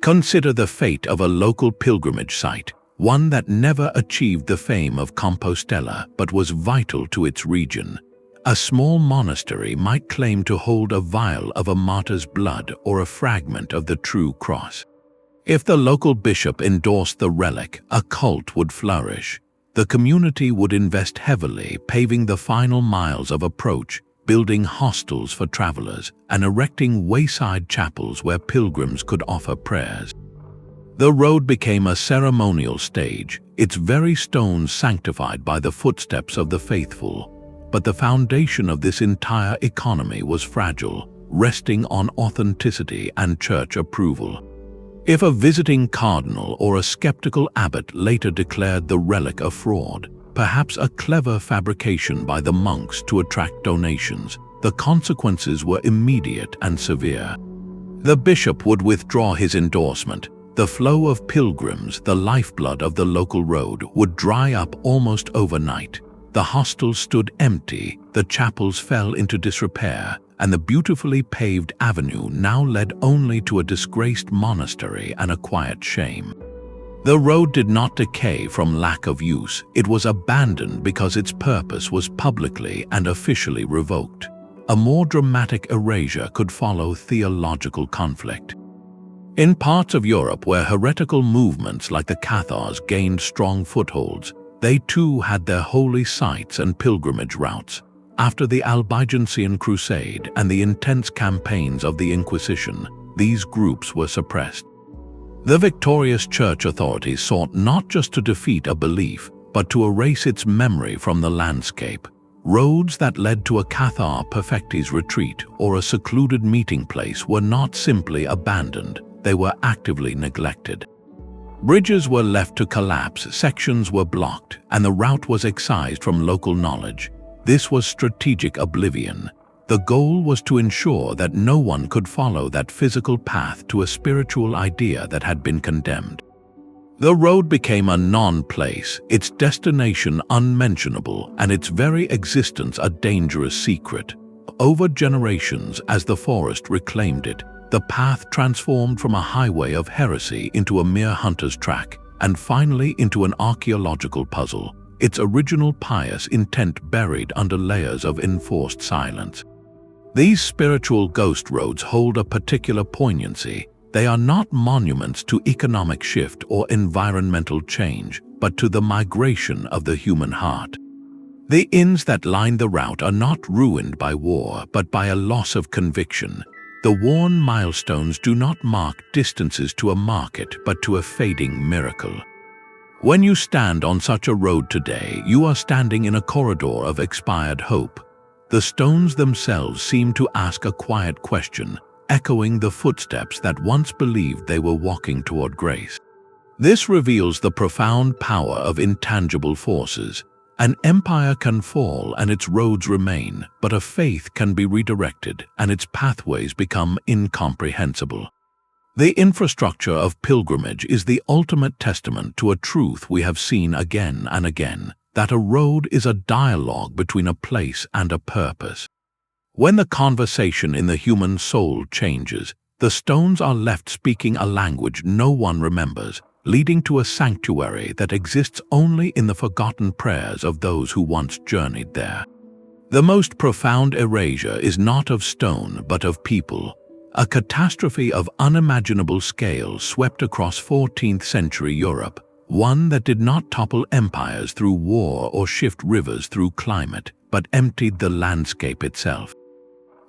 Consider the fate of a local pilgrimage site, one that never achieved the fame of Compostela but was vital to its region. A small monastery might claim to hold a vial of a martyr's blood or a fragment of the true cross. If the local bishop endorsed the relic, a cult would flourish. The community would invest heavily, paving the final miles of approach, building hostels for travelers, and erecting wayside chapels where pilgrims could offer prayers. The road became a ceremonial stage, its very stones sanctified by the footsteps of the faithful. But the foundation of this entire economy was fragile, resting on authenticity and church approval. If a visiting cardinal or a skeptical abbot later declared the relic a fraud, perhaps a clever fabrication by the monks to attract donations, the consequences were immediate and severe. The bishop would withdraw his endorsement. The flow of pilgrims, the lifeblood of the local road, would dry up almost overnight. The hostels stood empty, the chapels fell into disrepair, and the beautifully paved avenue now led only to a disgraced monastery and a quiet shame. The road did not decay from lack of use, it was abandoned because its purpose was publicly and officially revoked. A more dramatic erasure could follow theological conflict. In parts of Europe where heretical movements like the Cathars gained strong footholds, they too had their holy sites and pilgrimage routes. After the Albigensian Crusade and the intense campaigns of the Inquisition, these groups were suppressed. The victorious church authorities sought not just to defeat a belief, but to erase its memory from the landscape. Roads that led to a Cathar perfecti's retreat or a secluded meeting place were not simply abandoned, they were actively neglected. Bridges were left to collapse, sections were blocked, and the route was excised from local knowledge. This was strategic oblivion. The goal was to ensure that no one could follow that physical path to a spiritual idea that had been condemned. The road became a non-place, its destination unmentionable, and its very existence a dangerous secret. Over generations, as the forest reclaimed it, the path transformed from a highway of heresy into a mere hunter's track, and finally into an archaeological puzzle, its original pious intent buried under layers of enforced silence. These spiritual ghost roads hold a particular poignancy. They are not monuments to economic shift or environmental change, but to the migration of the human heart. The inns that line the route are not ruined by war, but by a loss of conviction. The worn milestones do not mark distances to a market, but to a fading miracle. When you stand on such a road today, you are standing in a corridor of expired hope. The stones themselves seem to ask a quiet question, echoing the footsteps that once believed they were walking toward grace. This reveals the profound power of intangible forces. An empire can fall and its roads remain, but a faith can be redirected and its pathways become incomprehensible. The infrastructure of pilgrimage is the ultimate testament to a truth we have seen again and again, that a road is a dialogue between a place and a purpose. When the conversation in the human soul changes, the stones are left speaking a language no one remembers, leading to a sanctuary that exists only in the forgotten prayers of those who once journeyed there. The most profound erasure is not of stone but of people. A catastrophe of unimaginable scale swept across 14th century Europe, one that did not topple empires through war or shift rivers through climate, but emptied the landscape itself.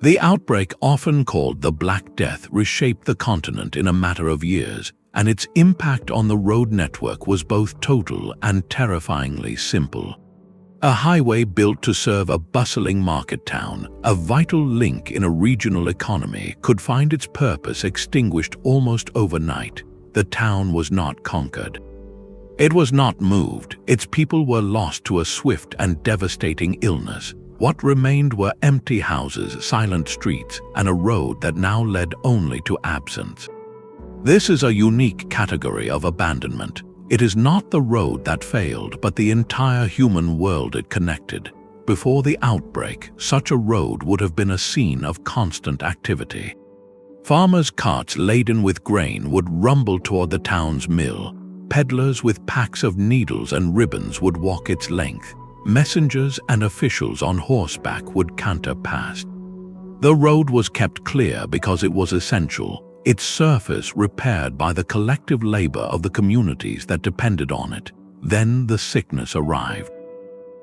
The outbreak, often called the Black Death, reshaped the continent in a matter of years, and its impact on the road network was both total and terrifyingly simple. A highway built to serve a bustling market town, a vital link in a regional economy, could find its purpose extinguished almost overnight. The town was not conquered. It was not moved. Its people were lost to a swift and devastating illness. What remained were empty houses, silent streets, and a road that now led only to absence. This is a unique category of abandonment. It is not the road that failed, but the entire human world it connected. Before the outbreak, such a road would have been a scene of constant activity. Farmers' carts laden with grain would rumble toward the town's mill. Peddlers with packs of needles and ribbons would walk its length. Messengers and officials on horseback would canter past. The road was kept clear because it was essential, its surface repaired by the collective labor of the communities that depended on it. Then the sickness arrived.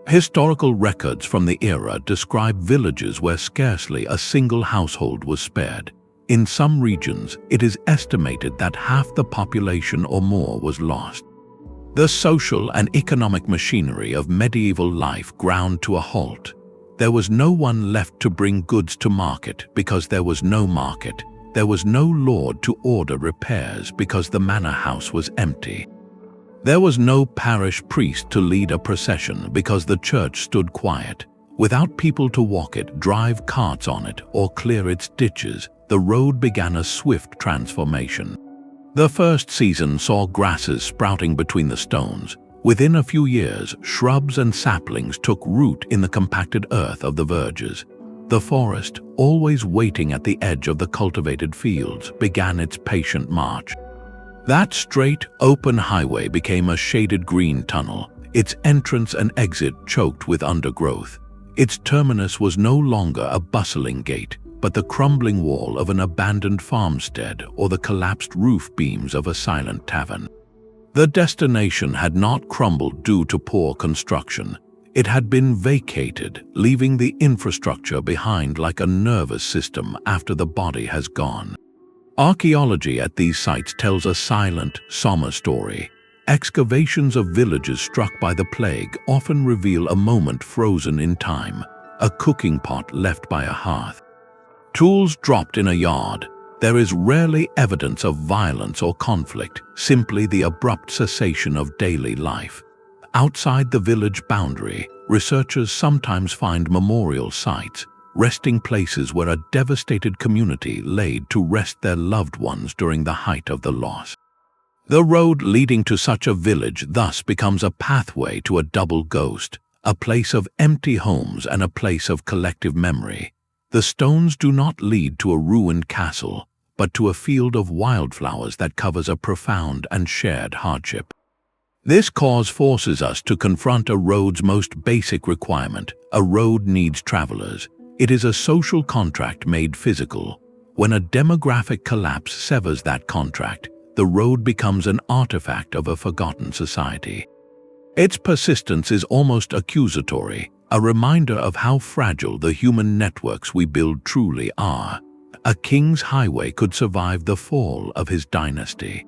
Historical records from the era describe villages where scarcely a single household was spared. In some regions, it is estimated that half the population or more was lost. The social and economic machinery of medieval life ground to a halt. There was no one left to bring goods to market because there was no market. There was no lord to order repairs because the manor house was empty. There was no parish priest to lead a procession because the church stood quiet. Without people to walk it, drive carts on it, or clear its ditches, the road began a swift transformation. The first season saw grasses sprouting between the stones. Within a few years, shrubs and saplings took root in the compacted earth of the verges. The forest, always waiting at the edge of the cultivated fields, began its patient march. That straight, open highway became a shaded green tunnel, its entrance and exit choked with undergrowth. Its terminus was no longer a bustling gate, but the crumbling wall of an abandoned farmstead or the collapsed roof beams of a silent tavern. The destination had not crumbled due to poor construction. It had been vacated, leaving the infrastructure behind like a nervous system after the body has gone. Archaeology at these sites tells a silent, somber story. Excavations of villages struck by the plague often reveal a moment frozen in time, a cooking pot left by a hearth. Tools dropped in a yard. There is rarely evidence of violence or conflict, simply the abrupt cessation of daily life. Outside the village boundary, researchers sometimes find memorial sites, resting places where a devastated community laid to rest their loved ones during the height of the loss. The road leading to such a village thus becomes a pathway to a double ghost, a place of empty homes and a place of collective memory. The stones do not lead to a ruined castle, but to a field of wildflowers that covers a profound and shared hardship. This cause forces us to confront a road's most basic requirement. A road needs travelers. It is a social contract made physical. When a demographic collapse severs that contract, the road becomes an artifact of a forgotten society. Its persistence is almost accusatory, a reminder of how fragile the human networks we build truly are. A king's highway could survive the fall of his dynasty.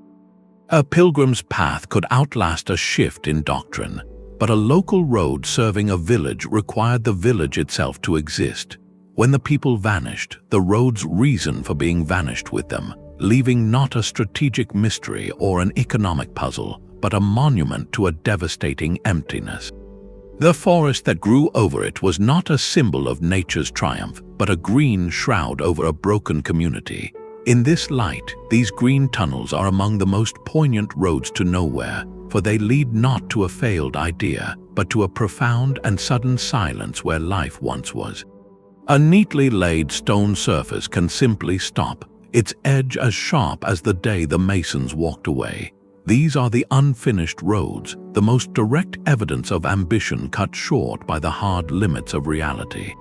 A pilgrim's path could outlast a shift in doctrine, but a local road serving a village required the village itself to exist. When the people vanished, the road's reason for being vanished with them, leaving not a strategic mystery or an economic puzzle, but a monument to a devastating emptiness. The forest that grew over it was not a symbol of nature's triumph, but a green shroud over a broken community. In this light, these green tunnels are among the most poignant roads to nowhere, for they lead not to a failed idea, but to a profound and sudden silence where life once was. A neatly laid stone surface can simply stop, its edge as sharp as the day the masons walked away. These are the unfinished roads, the most direct evidence of ambition cut short by the hard limits of reality.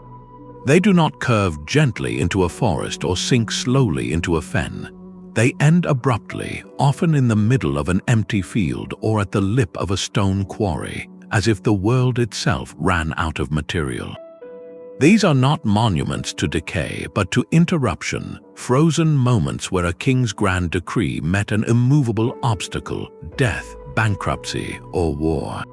They do not curve gently into a forest or sink slowly into a fen. They end abruptly, often in the middle of an empty field or at the lip of a stone quarry, as if the world itself ran out of material. These are not monuments to decay, but to interruption, frozen moments where a king's grand decree met an immovable obstacle, death, bankruptcy, or war.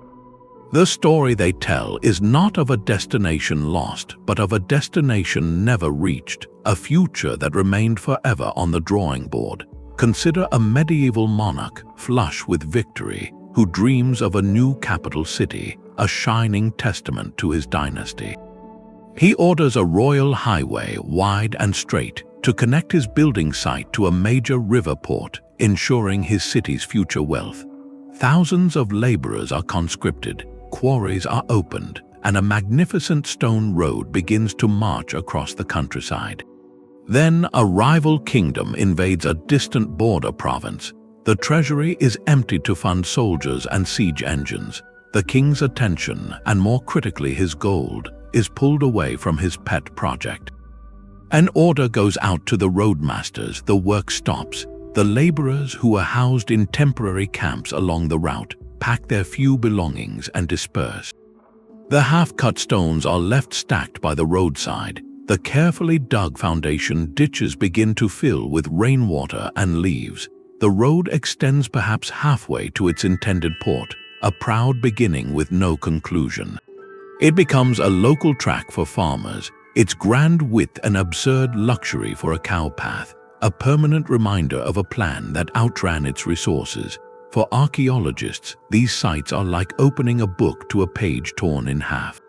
The story they tell is not of a destination lost, but of a destination never reached, a future that remained forever on the drawing board. Consider a medieval monarch, flush with victory, who dreams of a new capital city, a shining testament to his dynasty. He orders a royal highway, wide and straight, to connect his building site to a major river port, ensuring his city's future wealth. Thousands of laborers are conscripted, quarries are opened, and a magnificent stone road begins to march across the countryside. Then a rival kingdom invades a distant border province. The treasury is emptied to fund soldiers and siege engines. The king's attention, and more critically his gold, is pulled away from his pet project. An order goes out to the roadmasters, the work stops. The laborers who are housed in temporary camps along the route pack their few belongings and disperse. The half-cut stones are left stacked by the roadside. The carefully dug foundation ditches begin to fill with rainwater and leaves. The road extends perhaps halfway to its intended port, a proud beginning with no conclusion. It becomes a local track for farmers, its grand width an absurd luxury for a cow path, a permanent reminder of a plan that outran its resources. For archaeologists, these sites are like opening a book to a page torn in half.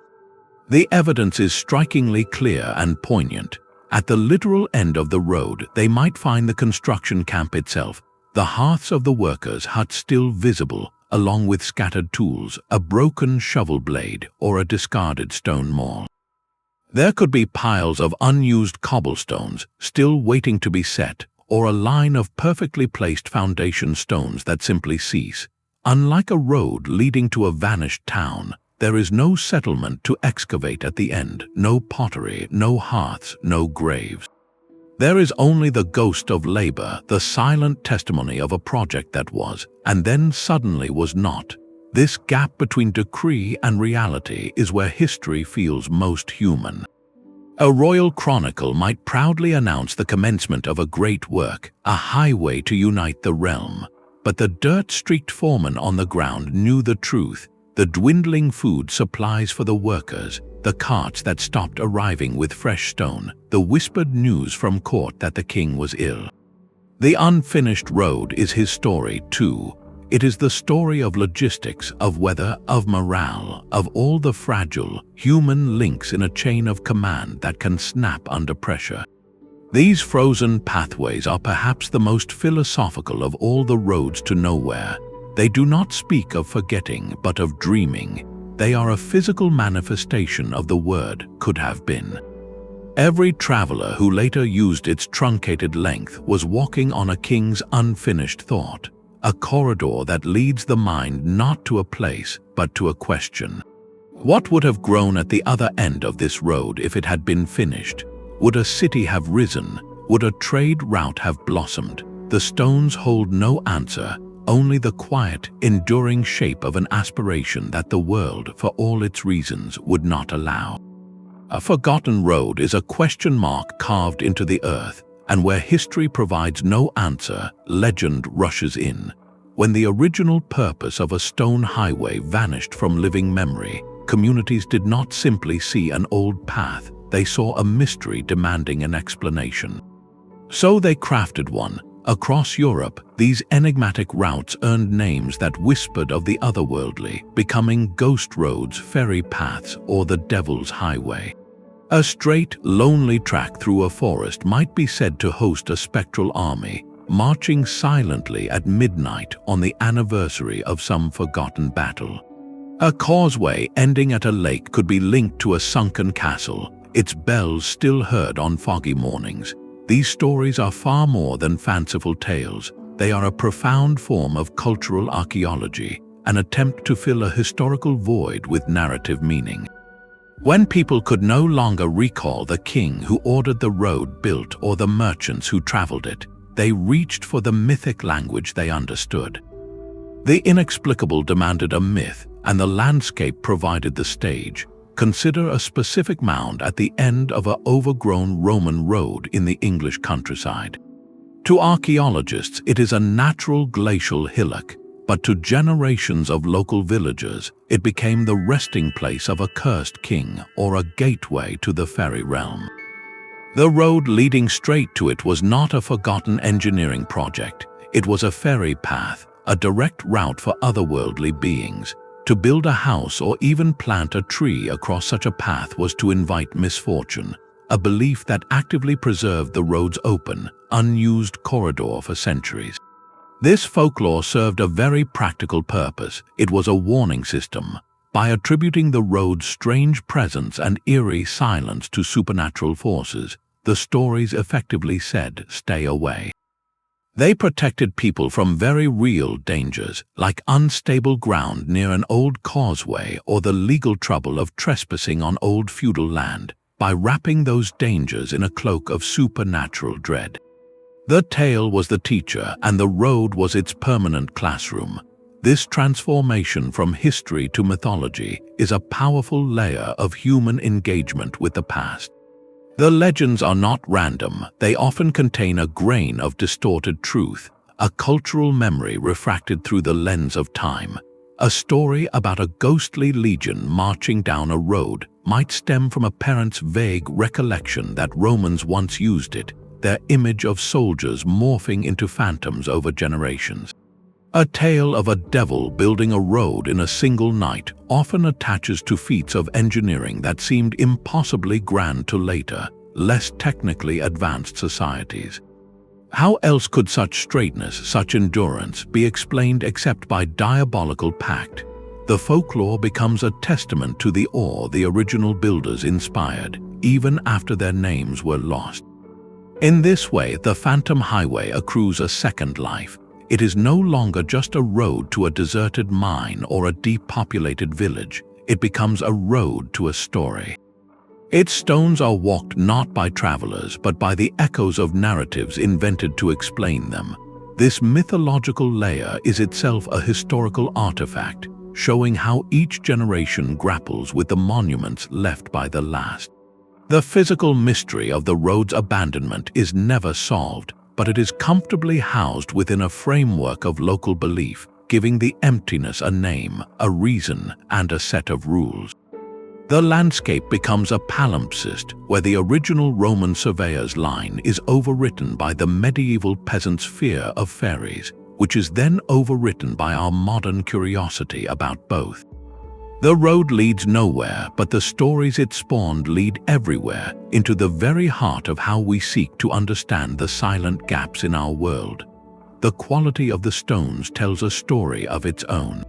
The evidence is strikingly clear and poignant. At the literal end of the road, they might find the construction camp itself, the hearths of the workers' huts still visible, along with scattered tools, a broken shovel blade, or a discarded stone maul. There could be piles of unused cobblestones still waiting to be set, or a line of perfectly placed foundation stones that simply cease. Unlike a road leading to a vanished town, there is no settlement to excavate at the end, no pottery, no hearths, no graves. There is only the ghost of labor, the silent testimony of a project that was, and then suddenly was not. This gap between decree and reality is where history feels most human. A royal chronicle might proudly announce the commencement of a great work, a highway to unite the realm. But the dirt-streaked foreman on the ground knew the truth, the dwindling food supplies for the workers, the carts that stopped arriving with fresh stone, the whispered news from court that the king was ill. The unfinished road is his story too. It is the story of logistics, of weather, of morale, of all the fragile, human links in a chain of command that can snap under pressure. These frozen pathways are perhaps the most philosophical of all the roads to nowhere. They do not speak of forgetting, but of dreaming. They are a physical manifestation of the word could have been. Every traveler who later used its truncated length was walking on a king's unfinished thought, a corridor that leads the mind not to a place, but to a question. What would have grown at the other end of this road if it had been finished? Would a city have risen? Would a trade route have blossomed? The stones hold no answer, only the quiet, enduring shape of an aspiration that the world, for all its reasons, would not allow. A forgotten road is a question mark carved into the earth, and where history provides no answer, legend rushes in. When the original purpose of a stone highway vanished from living memory, communities did not simply see an old path, they saw a mystery demanding an explanation. So they crafted one. Across Europe, these enigmatic routes earned names that whispered of the otherworldly, becoming ghost roads, ferry paths, or the Devil's Highway. A straight, lonely track through a forest might be said to host a spectral army, marching silently at midnight on the anniversary of some forgotten battle. A causeway ending at a lake could be linked to a sunken castle, its bells still heard on foggy mornings. These stories are far more than fanciful tales. They are a profound form of cultural archaeology, an attempt to fill a historical void with narrative meaning. When people could no longer recall the king who ordered the road built or the merchants who traveled it, they reached for the mythic language they understood. The inexplicable demanded a myth, and the landscape provided the stage. Consider a specific mound at the end of an overgrown Roman road in the English countryside. To archaeologists, it is a natural glacial hillock, but to generations of local villagers, it became the resting place of a cursed king or a gateway to the fairy realm. The road leading straight to it was not a forgotten engineering project. It was a ferry path, a direct route for otherworldly beings. To build a house or even plant a tree across such a path was to invite misfortune, a belief that actively preserved the road's open, unused corridor for centuries. This folklore served a very practical purpose. It was a warning system. By attributing the road's strange presence and eerie silence to supernatural forces, the stories effectively said, "Stay away." They protected people from very real dangers, like unstable ground near an old causeway or the legal trouble of trespassing on old feudal land, by wrapping those dangers in a cloak of supernatural dread. The tale was the teacher and the road was its permanent classroom. This transformation from history to mythology is a powerful layer of human engagement with the past. The legends are not random, they often contain a grain of distorted truth, a cultural memory refracted through the lens of time. A story about a ghostly legion marching down a road might stem from a parent's vague recollection that Romans once used it, their image of soldiers morphing into phantoms over generations. A tale of a devil building a road in a single night often attaches to feats of engineering that seemed impossibly grand to later, less technically advanced societies. How else could such straightness, such endurance, be explained except by diabolical pact? The folklore becomes a testament to the awe the original builders inspired, even after their names were lost. In this way, the Phantom Highway accrues a second life. It is no longer just a road to a deserted mine or a depopulated village. It becomes a road to a story. Its stones are walked not by travelers, but by the echoes of narratives invented to explain them. This mythological layer is itself a historical artifact, showing how each generation grapples with the monuments left by the last. The physical mystery of the road's abandonment is never solved, but it is comfortably housed within a framework of local belief, giving the emptiness a name, a reason, and a set of rules. The landscape becomes a palimpsest where the original Roman surveyor's line is overwritten by the medieval peasant's fear of fairies, which is then overwritten by our modern curiosity about both. The road leads nowhere, but the stories it spawned lead everywhere, into the very heart of how we seek to understand the silent gaps in our world. The quality of the stones tells a story of its own.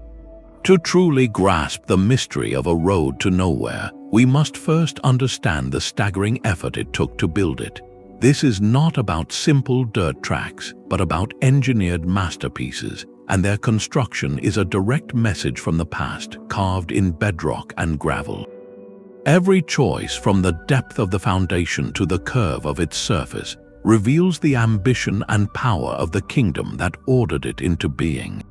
To truly grasp the mystery of a road to nowhere, we must first understand the staggering effort it took to build it. This is not about simple dirt tracks, but about engineered masterpieces, and their construction is a direct message from the past, carved in bedrock and gravel. Every choice, from the depth of the foundation to the curve of its surface, reveals the ambition and power of the kingdom that ordered it into being.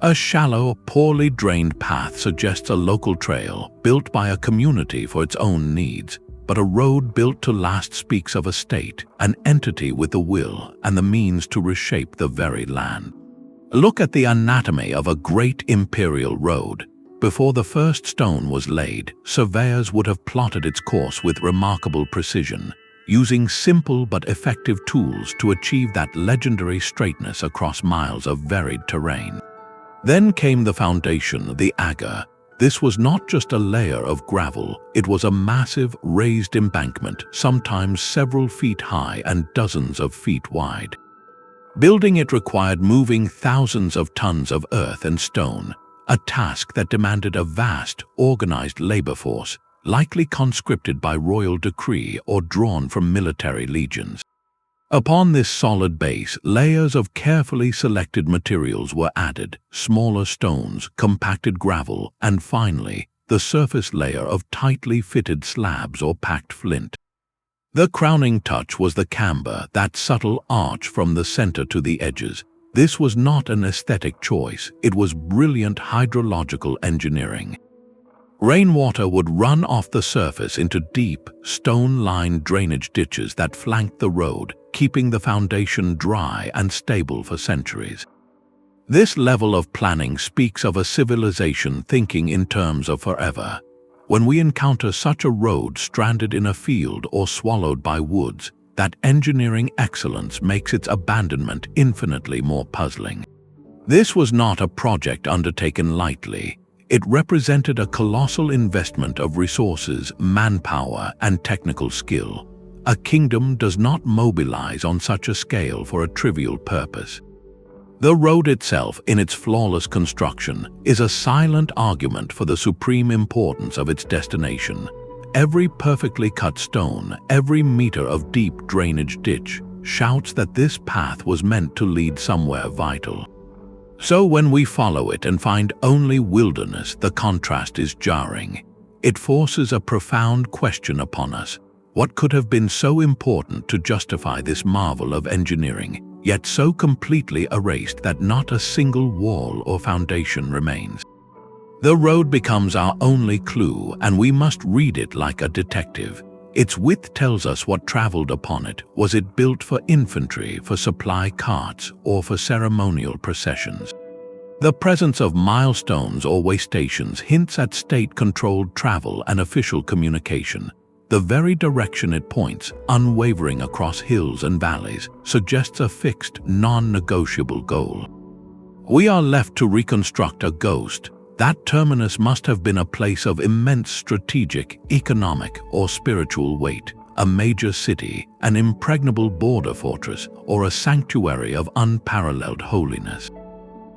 A shallow, poorly drained path suggests a local trail built by a community for its own needs, but a road built to last speaks of a state, an entity with the will and the means to reshape the very land. Look at the anatomy of a great imperial road. Before the first stone was laid, surveyors would have plotted its course with remarkable precision, using simple but effective tools to achieve that legendary straightness across miles of varied terrain. Then came the foundation, the agger. This was not just a layer of gravel, it was a massive, raised embankment, sometimes several feet high and dozens of feet wide. Building it required moving thousands of tons of earth and stone, a task that demanded a vast, organized labor force, likely conscripted by royal decree or drawn from military legions. Upon this solid base, layers of carefully selected materials were added, smaller stones, compacted gravel, and finally, the surface layer of tightly fitted slabs or packed flint. The crowning touch was the camber, that subtle arch from the center to the edges. This was not an aesthetic choice, it was brilliant hydrological engineering. Rainwater would run off the surface into deep, stone-lined drainage ditches that flanked the road, keeping the foundation dry and stable for centuries. This level of planning speaks of a civilization thinking in terms of forever. When we encounter such a road stranded in a field or swallowed by woods, that engineering excellence makes its abandonment infinitely more puzzling. This was not a project undertaken lightly. It represented a colossal investment of resources, manpower, and technical skill. A kingdom does not mobilize on such a scale for a trivial purpose. The road itself, in its flawless construction, is a silent argument for the supreme importance of its destination. Every perfectly cut stone, every meter of deep drainage ditch, shouts that this path was meant to lead somewhere vital. So when we follow it and find only wilderness, the contrast is jarring. It forces a profound question upon us. What could have been so important to justify this marvel of engineering, yet so completely erased that not a single wall or foundation remains? The road becomes our only clue, and we must read it like a detective. Its width tells us what traveled upon it. Was it built for infantry, for supply carts, or for ceremonial processions? The presence of milestones or way stations hints at state-controlled travel and official communication. The very direction it points, unwavering across hills and valleys, suggests a fixed, non-negotiable goal. We are left to reconstruct a ghost. That terminus must have been a place of immense strategic, economic, or spiritual weight, a major city, an impregnable border fortress, or a sanctuary of unparalleled holiness.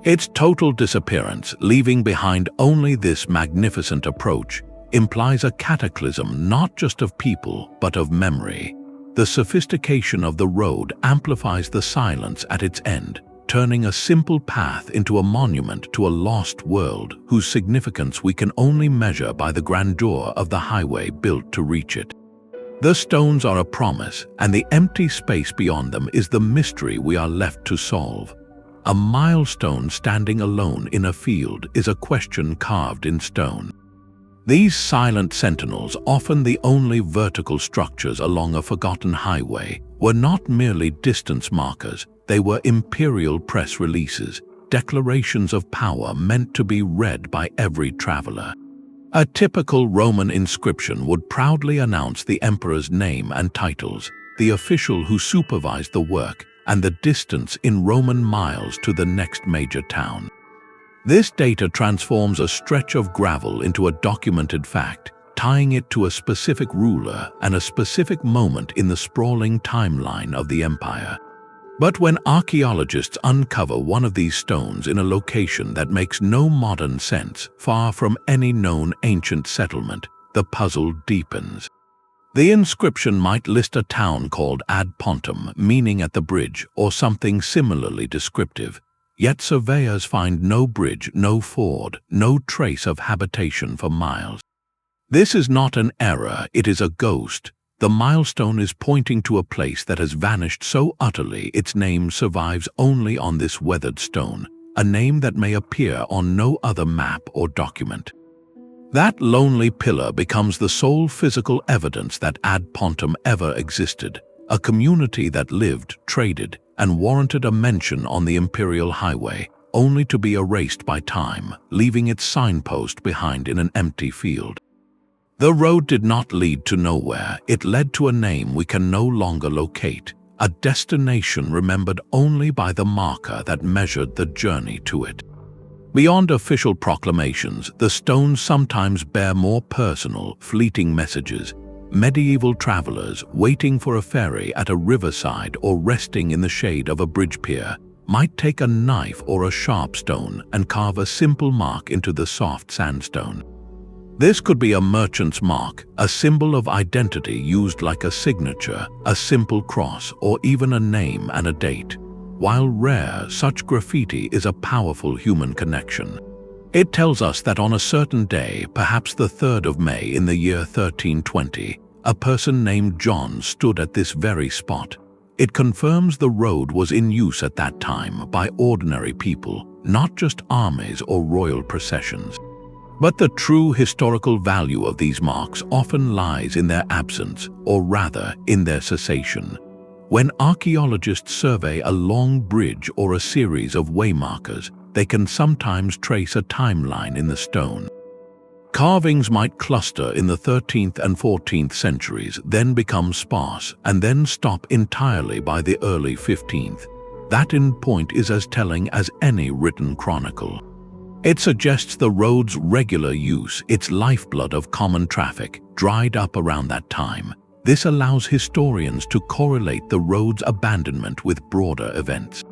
Its total disappearance, leaving behind only this magnificent approach, implies a cataclysm not just of people, but of memory. The sophistication of the road amplifies the silence at its end, turning a simple path into a monument to a lost world whose significance we can only measure by the grandeur of the highway built to reach it. The stones are a promise, and the empty space beyond them is the mystery we are left to solve. A milestone standing alone in a field is a question carved in stone. These silent sentinels, often the only vertical structures along a forgotten highway, were not merely distance markers. They were imperial press releases, declarations of power meant to be read by every traveler. A typical Roman inscription would proudly announce the emperor's name and titles, the official who supervised the work, and the distance in Roman miles to the next major town. This data transforms a stretch of gravel into a documented fact, tying it to a specific ruler and a specific moment in the sprawling timeline of the empire. But when archaeologists uncover one of these stones in a location that makes no modern sense, far from any known ancient settlement, the puzzle deepens. The inscription might list a town called Ad Pontum, meaning at the bridge, or something similarly descriptive. Yet surveyors find no bridge, no ford, no trace of habitation for miles. This is not an error, it is a ghost. The milestone is pointing to a place that has vanished so utterly its name survives only on this weathered stone, a name that may appear on no other map or document. That lonely pillar becomes the sole physical evidence that Ad Pontum ever existed, a community that lived, traded, and warranted a mention on the Imperial Highway, only to be erased by time, leaving its signpost behind in an empty field. The road did not lead to nowhere, it led to a name we can no longer locate, a destination remembered only by the marker that measured the journey to it. Beyond official proclamations, the stones sometimes bear more personal, fleeting messages. Medieval travelers waiting for a ferry at a riverside or resting in the shade of a bridge pier might take a knife or a sharp stone and carve a simple mark into the soft sandstone. This could be a merchant's mark, a symbol of identity used like a signature, a simple cross, or even a name and a date. While rare, such graffiti is a powerful human connection. It tells us that on a certain day, perhaps the 3rd of May in the year 1320, a person named John stood at this very spot. It confirms the road was in use at that time by ordinary people, not just armies or royal processions. But the true historical value of these marks often lies in their absence, or rather, in their cessation. When archaeologists survey a long bridge or a series of waymarkers, they can sometimes trace a timeline in the stone. Carvings might cluster in the 13th and 14th centuries, then become sparse, and then stop entirely by the early 15th. That endpoint is as telling as any written chronicle. It suggests the road's regular use, its lifeblood of common traffic, dried up around that time. This allows historians to correlate the road's abandonment with broader events.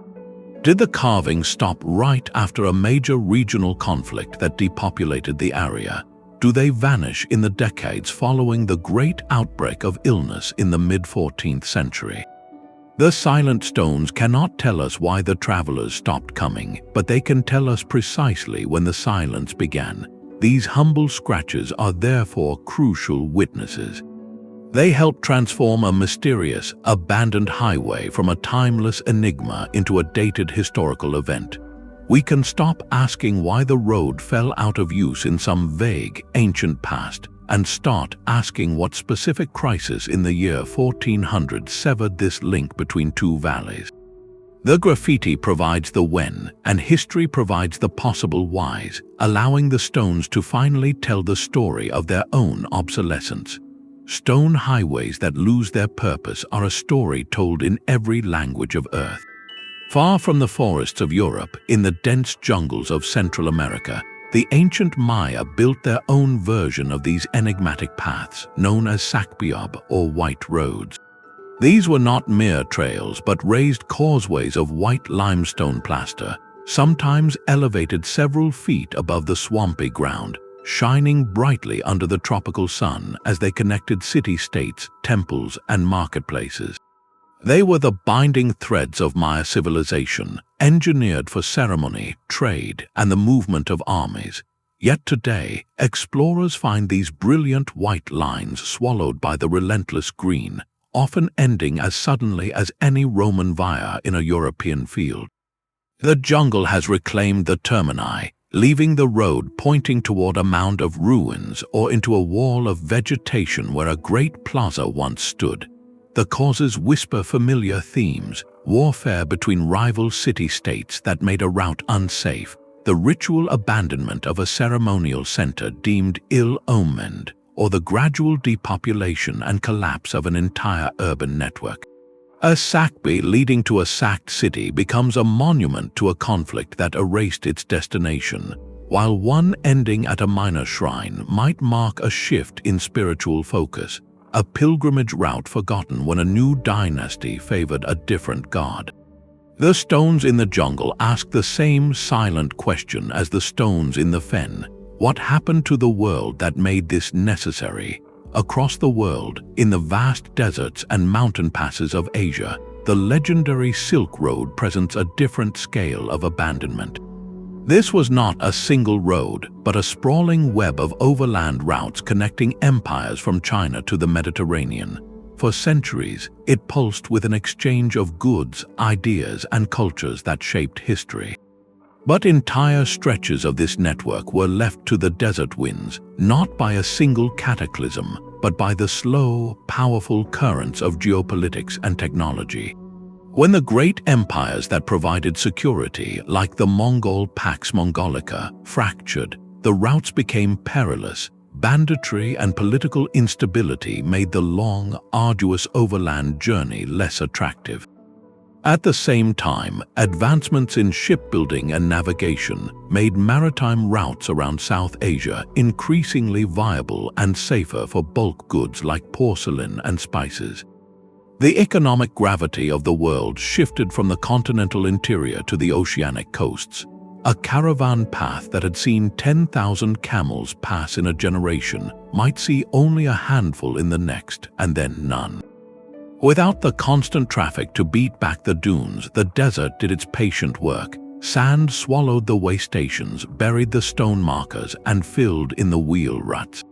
Did the carvings stop right after a major regional conflict that depopulated the area? Do they vanish in the decades following the great outbreak of illness in the mid-14th century? The silent stones cannot tell us why the travelers stopped coming, but they can tell us precisely when the silence began. These humble scratches are therefore crucial witnesses. They help transform a mysterious, abandoned highway from a timeless enigma into a dated historical event. We can stop asking why the road fell out of use in some vague, ancient past, and start asking what specific crisis in the year 1400 severed this link between two valleys. The graffiti provides the when, and history provides the possible whys, allowing the stones to finally tell the story of their own obsolescence. Stone highways that lose their purpose are a story told in every language of Earth. Far from the forests of Europe, in the dense jungles of Central America, the ancient Maya built their own version of these enigmatic paths, known as Sakbiob or white roads. These were not mere trails, but raised causeways of white limestone plaster, sometimes elevated several feet above the swampy ground, shining brightly under the tropical sun as they connected city-states, temples, and marketplaces. They were the binding threads of Maya civilization, engineered for ceremony, trade, and the movement of armies. Yet today, explorers find these brilliant white lines swallowed by the relentless green, often ending as suddenly as any Roman via in a European field. The jungle has reclaimed the termini, leaving the road pointing toward a mound of ruins or into a wall of vegetation where a great plaza once stood. The causes whisper familiar themes: warfare between rival city-states that made a route unsafe, the ritual abandonment of a ceremonial center deemed ill-omened, or the gradual depopulation and collapse of an entire urban network. A Sakbi leading to a sacked city becomes a monument to a conflict that erased its destination, while one ending at a minor shrine might mark a shift in spiritual focus, a pilgrimage route forgotten when a new dynasty favored a different god. The stones in the jungle ask the same silent question as the stones in the fen. What happened to the world that made this necessary? Across the world, in the vast deserts and mountain passes of Asia, the legendary Silk Road presents a different scale of abandonment. This was not a single road, but a sprawling web of overland routes connecting empires from China to the Mediterranean. For centuries, it pulsed with an exchange of goods, ideas, and cultures that shaped history. But entire stretches of this network were left to the desert winds, not by a single cataclysm, but by the slow, powerful currents of geopolitics and technology. When the great empires that provided security, like the Mongol Pax Mongolica, fractured, the routes became perilous. Banditry and political instability made the long, arduous overland journey less attractive. At the same time, advancements in shipbuilding and navigation made maritime routes around South Asia increasingly viable and safer for bulk goods like porcelain and spices. The economic gravity of the world shifted from the continental interior to the oceanic coasts. A caravan path that had seen 10,000 camels pass in a generation might see only a handful in the next, and then none. Without the constant traffic to beat back the dunes, the desert did its patient work. Sand swallowed the way stations, buried the stone markers, and filled in the wheel ruts.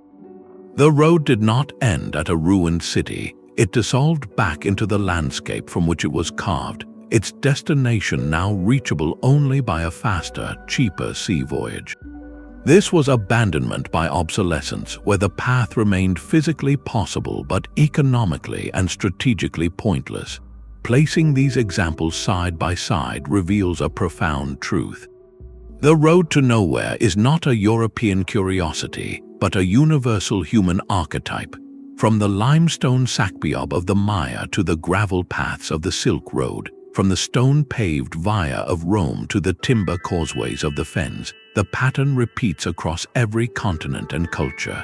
The road did not end at a ruined city. It dissolved back into the landscape from which it was carved, its destination now reachable only by a faster, cheaper sea voyage. This was abandonment by obsolescence, where the path remained physically possible but economically and strategically pointless. Placing these examples side by side reveals a profound truth. The road to nowhere is not a European curiosity, but a universal human archetype. From the limestone Sakbiob of the Maya to the gravel paths of the Silk Road, from the stone-paved via of Rome to the timber causeways of the Fens, the pattern repeats across every continent and culture.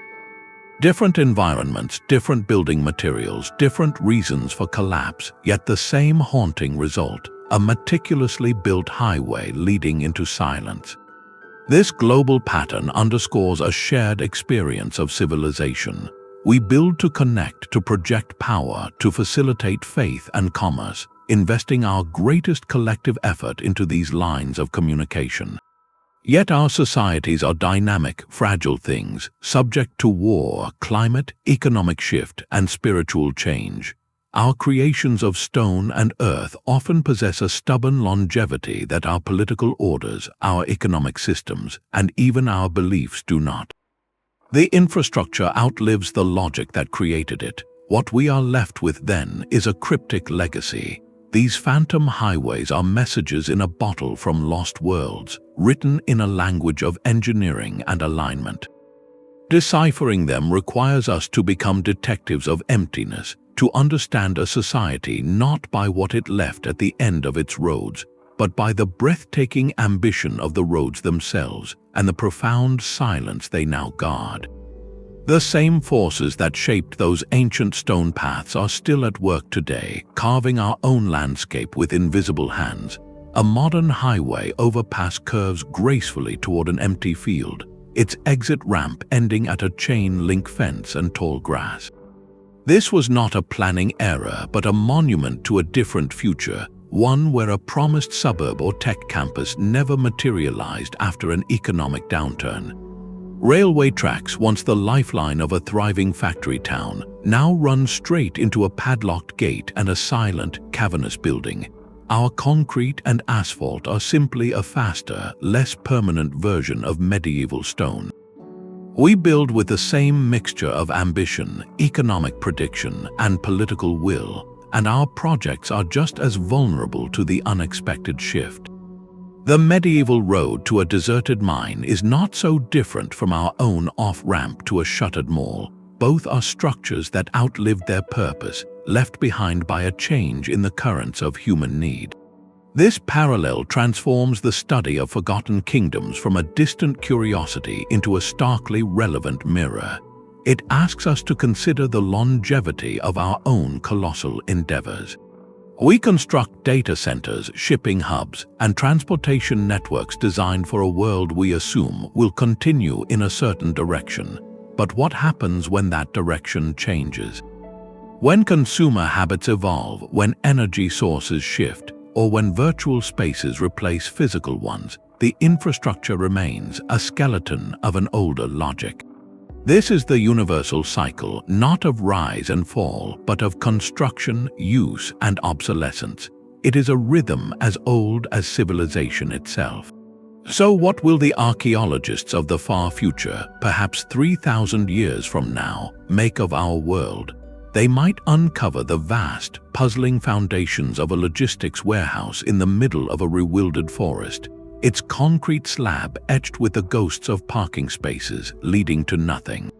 Different environments, different building materials, different reasons for collapse, yet the same haunting result, a meticulously built highway leading into silence. This global pattern underscores a shared experience of civilization. We build to connect, to project power, to facilitate faith and commerce, investing our greatest collective effort into these lines of communication. Yet our societies are dynamic, fragile things, subject to war, climate, economic shift, and spiritual change. Our creations of stone and earth often possess a stubborn longevity that our political orders, our economic systems, and even our beliefs do not. The infrastructure outlives the logic that created it. What we are left with then is a cryptic legacy. These phantom highways are messages in a bottle from lost worlds, written in a language of engineering and alignment. Deciphering them requires us to become detectives of emptiness, to understand a society not by what it left at the end of its roads, but by the breathtaking ambition of the roads themselves and the profound silence they now guard. The same forces that shaped those ancient stone paths are still at work today, carving our own landscape with invisible hands. A modern highway overpass curves gracefully toward an empty field, its exit ramp ending at a chain-link fence and tall grass. This was not a planning error, but a monument to a different future, one where a promised suburb or tech campus never materialized after an economic downturn. Railway tracks, once the lifeline of a thriving factory town, now run straight into a padlocked gate and a silent, cavernous building. Our concrete and asphalt are simply a faster, less permanent version of medieval stone. We build with the same mixture of ambition, economic prediction, and political will, and our projects are just as vulnerable to the unexpected shift. The medieval road to a deserted mine is not so different from our own off-ramp to a shuttered mall. Both are structures that outlived their purpose, left behind by a change in the currents of human need. This parallel transforms the study of forgotten kingdoms from a distant curiosity into a starkly relevant mirror. It asks us to consider the longevity of our own colossal endeavors. We construct data centers, shipping hubs, and transportation networks designed for a world we assume will continue in a certain direction. But what happens when that direction changes? When consumer habits evolve, when energy sources shift, or when virtual spaces replace physical ones, the infrastructure remains a skeleton of an older logic. This is the universal cycle, not of rise and fall, but of construction, use, and obsolescence. It is a rhythm as old as civilization itself. So what will the archaeologists of the far future, perhaps 3,000 years from now, make of our world? They might uncover the vast, puzzling foundations of a logistics warehouse in the middle of a bewildered forest, its concrete slab etched with the ghosts of parking spaces leading to nothing.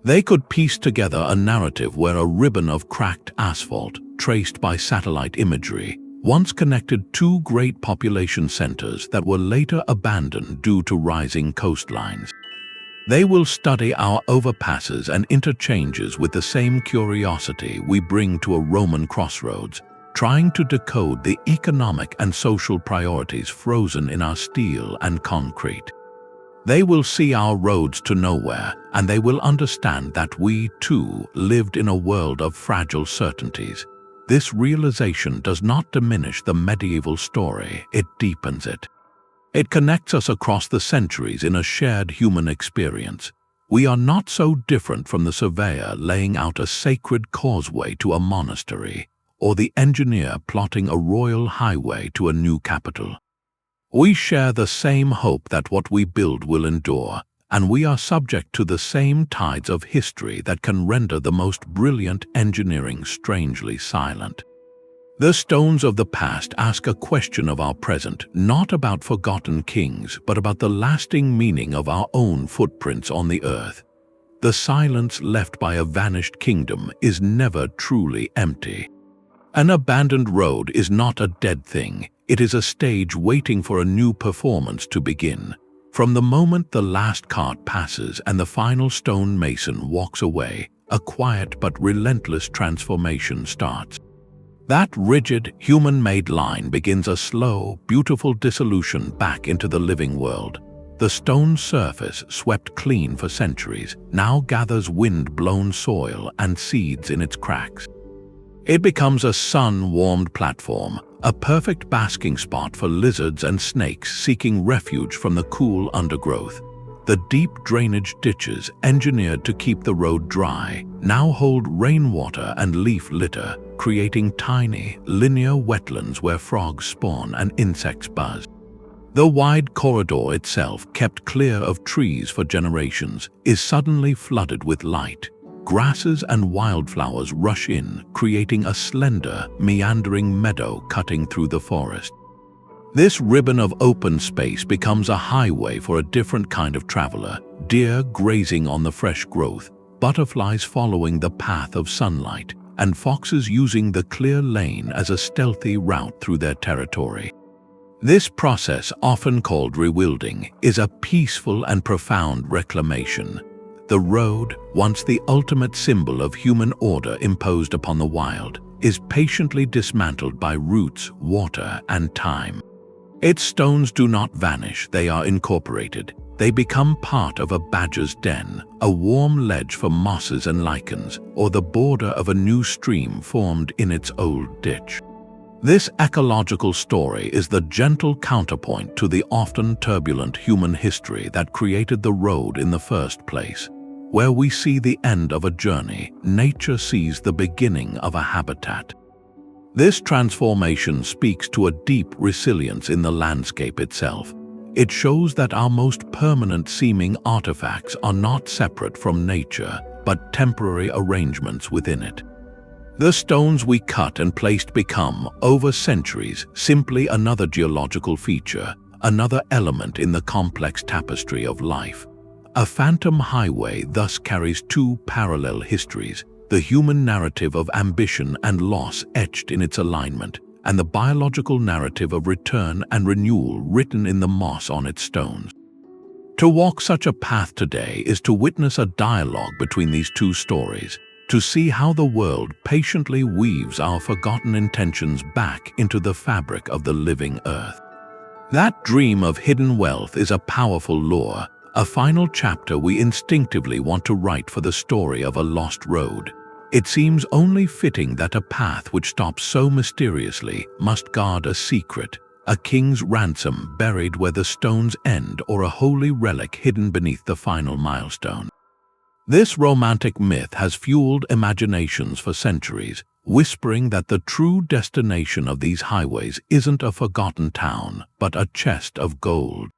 They could piece together a narrative where a ribbon of cracked asphalt, traced by satellite imagery, once connected two great population centers that were later abandoned due to rising coastlines. They will study our overpasses and interchanges with the same curiosity we bring to a Roman crossroads, trying to decode the economic and social priorities frozen in our steel and concrete. They will see our roads to nowhere, and they will understand that we, too, lived in a world of fragile certainties. This realization does not diminish the medieval story, it deepens it. It connects us across the centuries in a shared human experience. We are not so different from the surveyor laying out a sacred causeway to a monastery, or the engineer plotting a royal highway to a new capital. We share the same hope that what we build will endure, and we are subject to the same tides of history that can render the most brilliant engineering strangely silent. The stones of the past ask a question of our present, not about forgotten kings, but about the lasting meaning of our own footprints on the earth. The silence left by a vanished kingdom is never truly empty. An abandoned road is not a dead thing, it is a stage waiting for a new performance to begin. From the moment the last cart passes and the final stone mason walks away, a quiet but relentless transformation starts. That rigid, human-made line begins a slow, beautiful dissolution back into the living world. The stone surface, swept clean for centuries, now gathers wind-blown soil and seeds in its cracks. It becomes a sun-warmed platform, a perfect basking spot for lizards and snakes seeking refuge from the cool undergrowth. The deep drainage ditches, engineered to keep the road dry, now hold rainwater and leaf litter, creating tiny, linear wetlands where frogs spawn and insects buzz. The wide corridor itself, kept clear of trees for generations, is suddenly flooded with light. Grasses and wildflowers rush in, creating a slender, meandering meadow cutting through the forest. This ribbon of open space becomes a highway for a different kind of traveler, deer grazing on the fresh growth, butterflies following the path of sunlight, and foxes using the clear lane as a stealthy route through their territory. This process, often called rewilding, is a peaceful and profound reclamation. The road, once the ultimate symbol of human order imposed upon the wild, is patiently dismantled by roots, water, and time. Its stones do not vanish, they are incorporated. They become part of a badger's den, a warm ledge for mosses and lichens, or the border of a new stream formed in its old ditch. This ecological story is the gentle counterpoint to the often turbulent human history that created the road in the first place. Where we see the end of a journey, nature sees the beginning of a habitat. This transformation speaks to a deep resilience in the landscape itself. It shows that our most permanent-seeming artifacts are not separate from nature, but temporary arrangements within it. The stones we cut and placed become, over centuries, simply another geological feature, another element in the complex tapestry of life. A phantom highway thus carries two parallel histories, the human narrative of ambition and loss etched in its alignment, and the biological narrative of return and renewal written in the moss on its stones. To walk such a path today is to witness a dialogue between these two stories, to see how the world patiently weaves our forgotten intentions back into the fabric of the living earth. That dream of hidden wealth is a powerful lure, a final chapter we instinctively want to write for the story of a lost road. It seems only fitting that a path which stops so mysteriously must guard a secret, a king's ransom buried where the stones end, or a holy relic hidden beneath the final milestone. This romantic myth has fueled imaginations for centuries, whispering that the true destination of these highways isn't a forgotten town, but a chest of gold.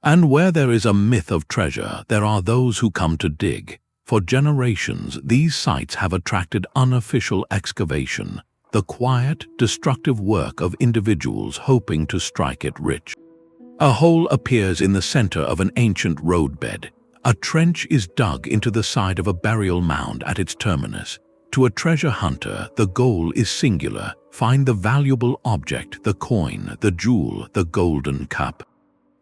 And where there is a myth of treasure, there are those who come to dig. For generations, these sites have attracted unofficial excavation, the quiet, destructive work of individuals hoping to strike it rich. A hole appears in the center of an ancient roadbed. A trench is dug into the side of a burial mound at its terminus. To a treasure hunter, the goal is singular: find the valuable object, the coin, the jewel, the golden cup.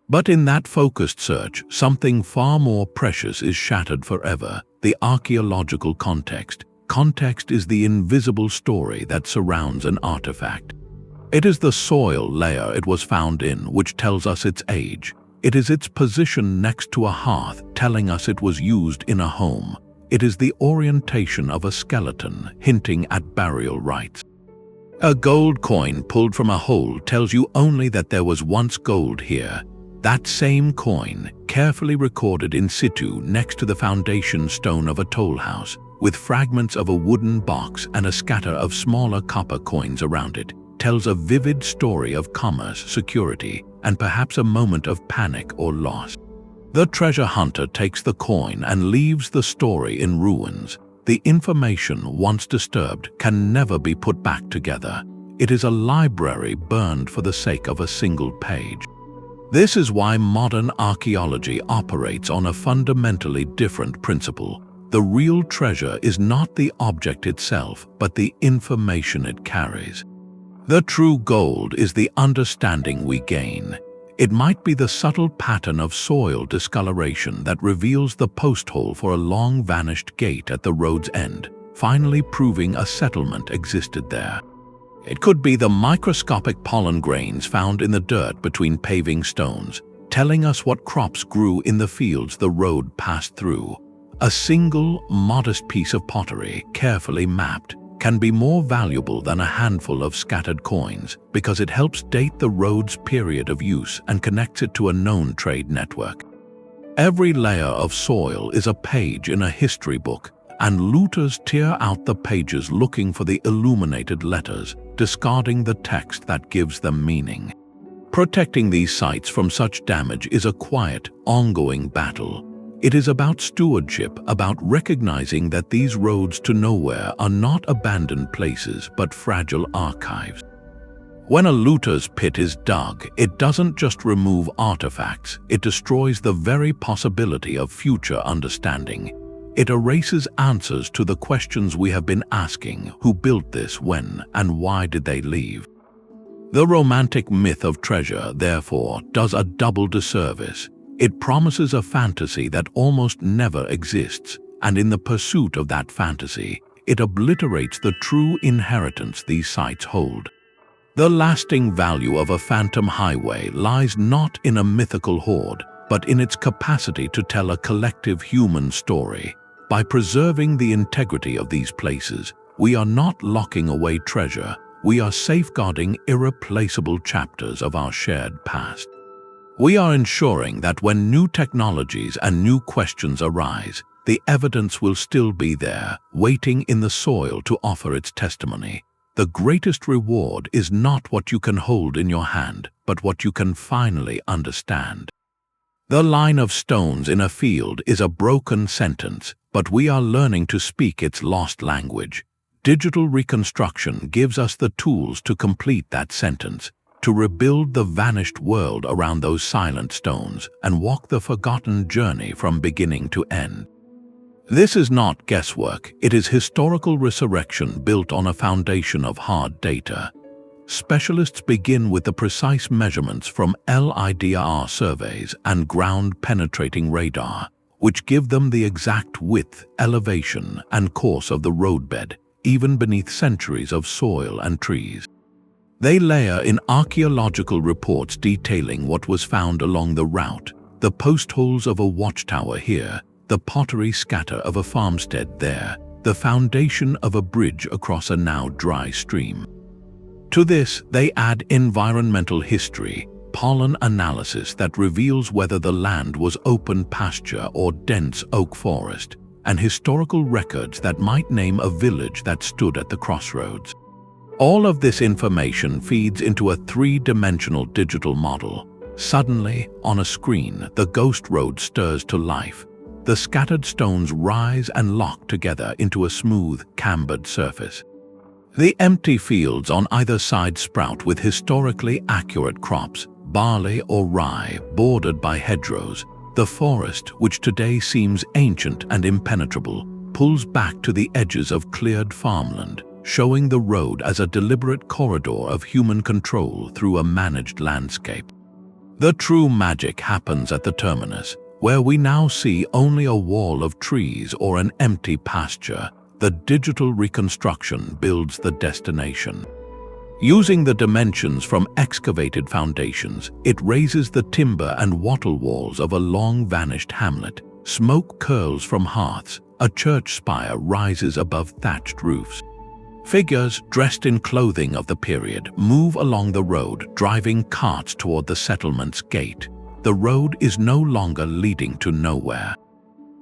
But in that focused search, something far more precious is shattered forever: the archaeological context. Context is the invisible story that surrounds an artifact. It is the soil layer it was found in which tells us its age. It is its position next to a hearth telling us it was used in a home. It is the orientation of a skeleton hinting at burial rites. A gold coin pulled from a hole tells you only that there was once gold here. That same coin, carefully recorded in situ next to the foundation stone of a toll house, with fragments of a wooden box and a scatter of smaller copper coins around it, tells a vivid story of commerce, security, and perhaps a moment of panic or loss. The treasure hunter takes the coin and leaves the story in ruins. The information, once disturbed, can never be put back together. It is a library burned for the sake of a single page. This is why modern archaeology operates on a fundamentally different principle. The real treasure is not the object itself, but the information it carries. The true gold is the understanding we gain. It might be the subtle pattern of soil discoloration that reveals the post hole for a long-vanished gate at the road's end, finally proving a settlement existed there. It could be the microscopic pollen grains found in the dirt between paving stones, telling us what crops grew in the fields the road passed through. A single, modest piece of pottery, carefully mapped, can be more valuable than a handful of scattered coins because it helps date the road's period of use and connects it to a known trade network. Every layer of soil is a page in a history book, and looters tear out the pages looking for the illuminated letters, discarding the text that gives them meaning. Protecting these sites from such damage is a quiet, ongoing battle. It is about stewardship, about recognizing that these roads to nowhere are not abandoned places but fragile archives. When a looter's pit is dug, it doesn't just remove artifacts, it destroys the very possibility of future understanding. It erases answers to the questions we have been asking: who built this, when, and why did they leave? The romantic myth of treasure, therefore, does a double disservice. It promises a fantasy that almost never exists, and in the pursuit of that fantasy, it obliterates the true inheritance these sites hold. The lasting value of a phantom highway lies not in a mythical hoard, but in its capacity to tell a collective human story. By preserving the integrity of these places, we are not locking away treasure, we are safeguarding irreplaceable chapters of our shared past. We are ensuring that when new technologies and new questions arise, the evidence will still be there, waiting in the soil to offer its testimony. The greatest reward is not what you can hold in your hand, but what you can finally understand. The line of stones in a field is a broken sentence, but we are learning to speak its lost language. Digital reconstruction gives us the tools to complete that sentence, to rebuild the vanished world around those silent stones and walk the forgotten journey from beginning to end. This is not guesswork, it is historical resurrection built on a foundation of hard data. Specialists begin with the precise measurements from LiDAR surveys and ground-penetrating radar, which give them the exact width, elevation, and course of the roadbed, even beneath centuries of soil and trees. They layer in archaeological reports detailing what was found along the route: the post holes of a watchtower here, the pottery scatter of a farmstead there, the foundation of a bridge across a now dry stream. To this, they add environmental history, pollen analysis that reveals whether the land was open pasture or dense oak forest, and historical records that might name a village that stood at the crossroads. All of this information feeds into a three-dimensional digital model. Suddenly, on a screen, the ghost road stirs to life. The scattered stones rise and lock together into a smooth, cambered surface. The empty fields on either side sprout with historically accurate crops, barley or rye, bordered by hedgerows. The forest, which today seems ancient and impenetrable, pulls back to the edges of cleared farmland, showing the road as a deliberate corridor of human control through a managed landscape. The true magic happens at the terminus, where we now see only a wall of trees or an empty pasture. The digital reconstruction builds the destination. Using the dimensions from excavated foundations, it raises the timber and wattle walls of a long-vanished hamlet. Smoke curls from hearths. A church spire rises above thatched roofs. Figures dressed in clothing of the period move along the road, driving carts toward the settlement's gate. The road is no longer leading to nowhere.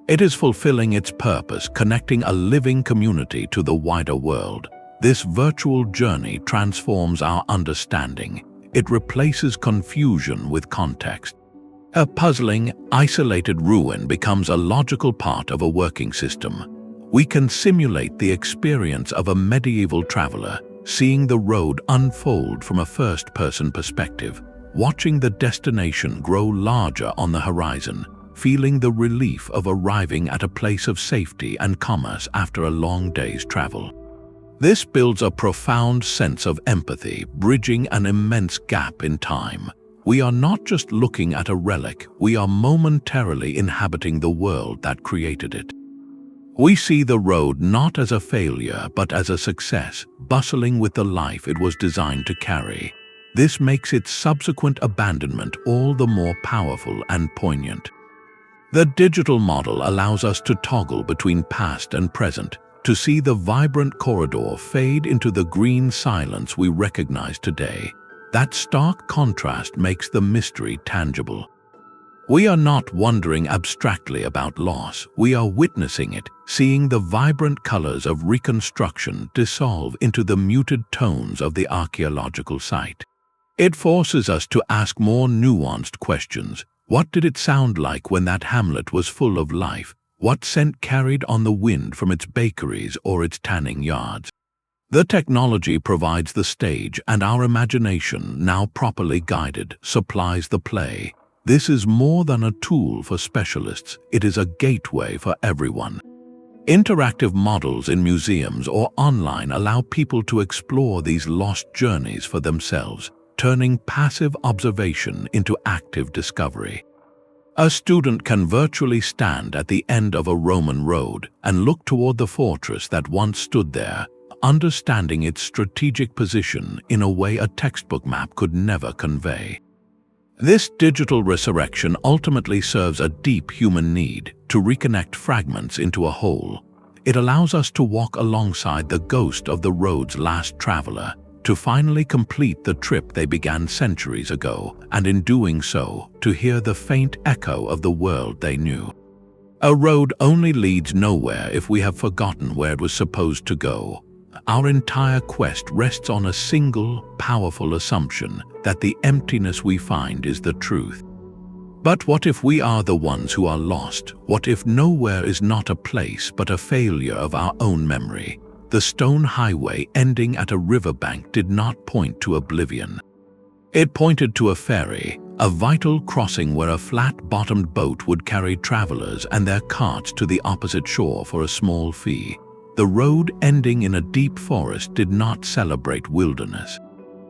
It is fulfilling its purpose, connecting a living community to the wider world. This virtual journey transforms our understanding. It replaces confusion with context. A puzzling, isolated ruin becomes a logical part of a working system. We can simulate the experience of a medieval traveler, seeing the road unfold from a first-person perspective, watching the destination grow larger on the horizon, feeling the relief of arriving at a place of safety and commerce after a long day's travel. This builds a profound sense of empathy, bridging an immense gap in time. We are not just looking at a relic, we are momentarily inhabiting the world that created it. We see the road not as a failure, but as a success, bustling with the life it was designed to carry. This makes its subsequent abandonment all the more powerful and poignant. The digital model allows us to toggle between past and present, to see the vibrant corridor fade into the green silence we recognize today. That stark contrast makes the mystery tangible. We are not wondering abstractly about loss, we are witnessing it, seeing the vibrant colors of reconstruction dissolve into the muted tones of the archaeological site. It forces us to ask more nuanced questions. What did it sound like when that hamlet was full of life? What scent carried on the wind from its bakeries or its tanning yards? The technology provides the stage, and our imagination, now properly guided, supplies the play. This is more than a tool for specialists, it is a gateway for everyone. Interactive models in museums or online allow people to explore these lost journeys for themselves, turning passive observation into active discovery. A student can virtually stand at the end of a Roman road and look toward the fortress that once stood there, understanding its strategic position in a way a textbook map could never convey. This digital resurrection ultimately serves a deep human need to reconnect fragments into a whole. It allows us to walk alongside the ghost of the road's last traveler, to finally complete the trip they began centuries ago, and in doing so, to hear the faint echo of the world they knew. A road only leads nowhere if we have forgotten where it was supposed to go. Our entire quest rests on a single, powerful assumption that the emptiness we find is the truth. But what if we are the ones who are lost? What if nowhere is not a place but a failure of our own memory? The stone highway ending at a riverbank did not point to oblivion. It pointed to a ferry, a vital crossing where a flat-bottomed boat would carry travelers and their carts to the opposite shore for a small fee. The road ending in a deep forest did not celebrate wilderness.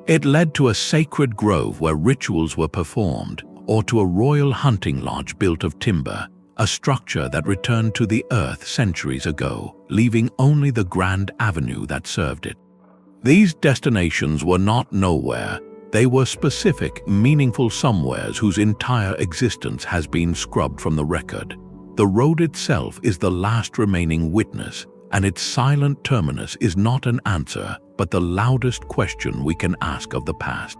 It led to a sacred grove where rituals were performed, or to a royal hunting lodge built of timber, a structure that returned to the earth centuries ago, leaving only the grand avenue that served it. These destinations were not nowhere. They were specific, meaningful somewheres whose entire existence has been scrubbed from the record. The road itself is the last remaining witness, and its silent terminus is not an answer, but the loudest question we can ask of the past.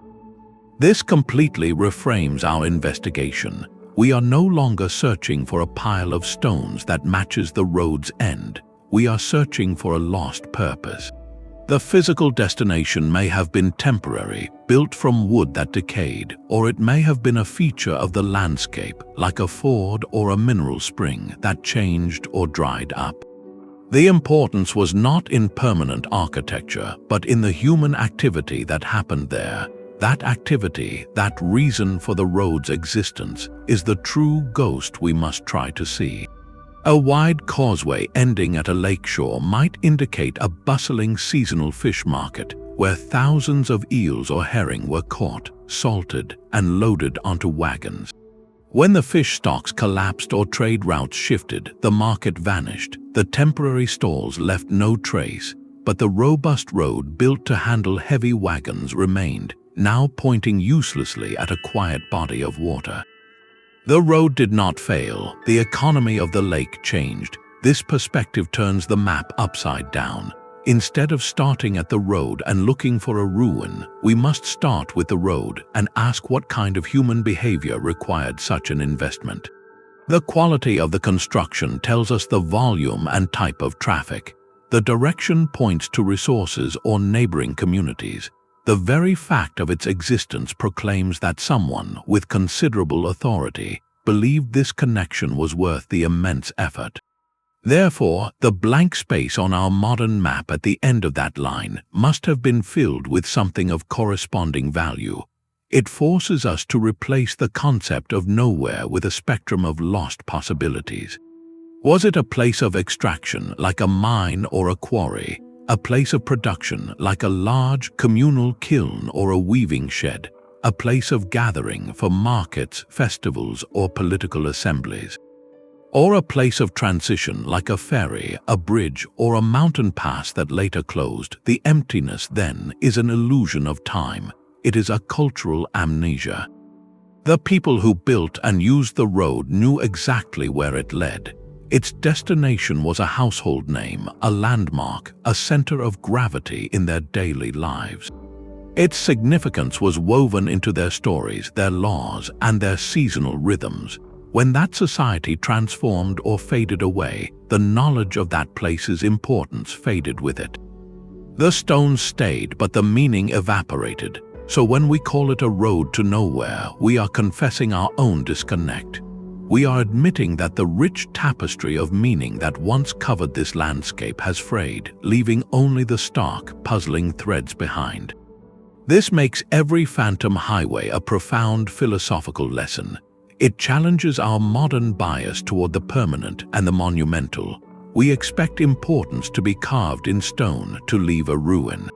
This completely reframes our investigation. We are no longer searching for a pile of stones that matches the road's end. We are searching for a lost purpose. The physical destination may have been temporary, built from wood that decayed, or it may have been a feature of the landscape, like a ford or a mineral spring that changed or dried up. The importance was not in permanent architecture, but in the human activity that happened there. That activity, that reason for the road's existence, is the true ghost we must try to see. A wide causeway ending at a lakeshore might indicate a bustling seasonal fish market where thousands of eels or herring were caught, salted, and loaded onto wagons. When the fish stocks collapsed or trade routes shifted, the market vanished. The temporary stalls left no trace, but the robust road built to handle heavy wagons remained, now pointing uselessly at a quiet body of water. The road did not fail. The economy of the lake changed. This perspective turns the map upside down. Instead of starting at the road and looking for a ruin, we must start with the road and ask what kind of human behavior required such an investment. The quality of the construction tells us the volume and type of traffic. The direction points to resources or neighboring communities. The very fact of its existence proclaims that someone with considerable authority believed this connection was worth the immense effort. Therefore, the blank space on our modern map at the end of that line must have been filled with something of corresponding value. It forces us to replace the concept of nowhere with a spectrum of lost possibilities. Was it a place of extraction, like a mine or a quarry? A place of production, like a large communal kiln or a weaving shed? A place of gathering for markets, festivals, or political assemblies? Or a place of transition, like a ferry, a bridge, or a mountain pass that later closed? The emptiness, then, is an illusion of time. It is a cultural amnesia. The people who built and used the road knew exactly where it led. Its destination was a household name, a landmark, a center of gravity in their daily lives. Its significance was woven into their stories, their laws, and their seasonal rhythms. When that society transformed or faded away, the knowledge of that place's importance faded with it. The stones stayed, but the meaning evaporated. So when we call it a road to nowhere, we are confessing our own disconnect. We are admitting that the rich tapestry of meaning that once covered this landscape has frayed, leaving only the stark, puzzling threads behind. This makes every phantom highway a profound philosophical lesson. It challenges our modern bias toward the permanent and the monumental. We expect importance to be carved in stone to leave a ruin.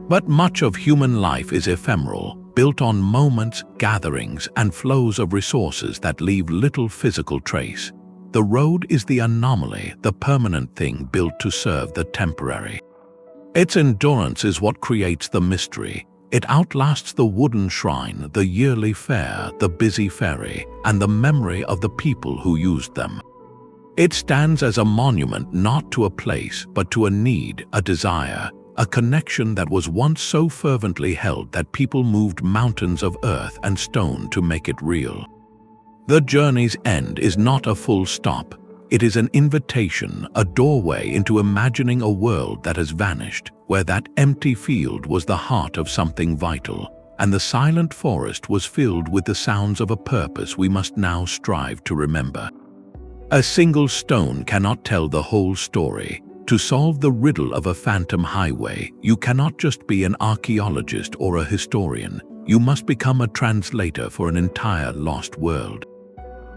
But much of human life is ephemeral, built on moments, gatherings, and flows of resources that leave little physical trace. The road is the anomaly, the permanent thing built to serve the temporary. Its endurance is what creates the mystery. It outlasts the wooden shrine, the yearly fair, the busy ferry, and the memory of the people who used them. It stands as a monument not to a place, but to a need, a desire, a connection that was once so fervently held that people moved mountains of earth and stone to make it real. The journey's end is not a full stop. It is an invitation, a doorway into imagining a world that has vanished, where that empty field was the heart of something vital, and the silent forest was filled with the sounds of a purpose we must now strive to remember. A single stone cannot tell the whole story. To solve the riddle of a phantom highway, you cannot just be an archaeologist or a historian. You must become a translator for an entire lost world.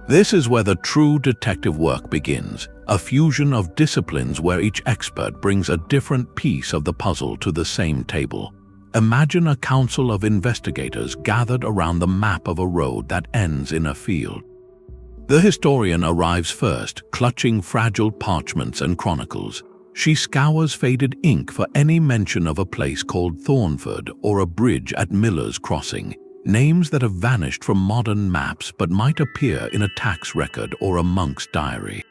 This is where the true detective work begins, a fusion of disciplines where each expert brings a different piece of the puzzle to the same table. Imagine a council of investigators gathered around the map of a road that ends in a field. The historian arrives first, clutching fragile parchments and chronicles. She scours faded ink for any mention of a place called Thornford or a bridge at Miller's Crossing, names that have vanished from modern maps but might appear in a tax record or a monk's diary.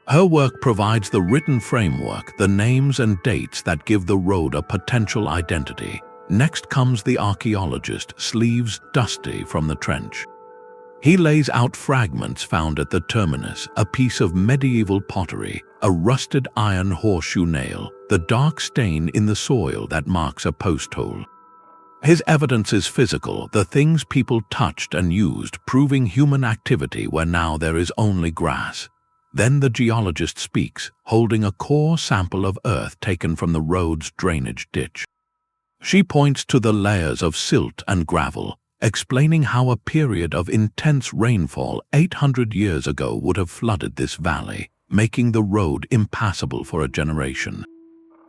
Her work provides the written framework, the names and dates that give the road a potential identity. Next comes the archaeologist, sleeves dusty from the trench. He lays out fragments found at the terminus, a piece of medieval pottery, a rusted iron horseshoe nail, the dark stain in the soil that marks a post hole. His evidence is physical, the things people touched and used, proving human activity where now there is only grass. Then the geologist speaks, holding a core sample of earth taken from the road's drainage ditch. She points to the layers of silt and gravel, explaining how a period of intense rainfall 800 years ago would have flooded this valley, making the road impassable for a generation.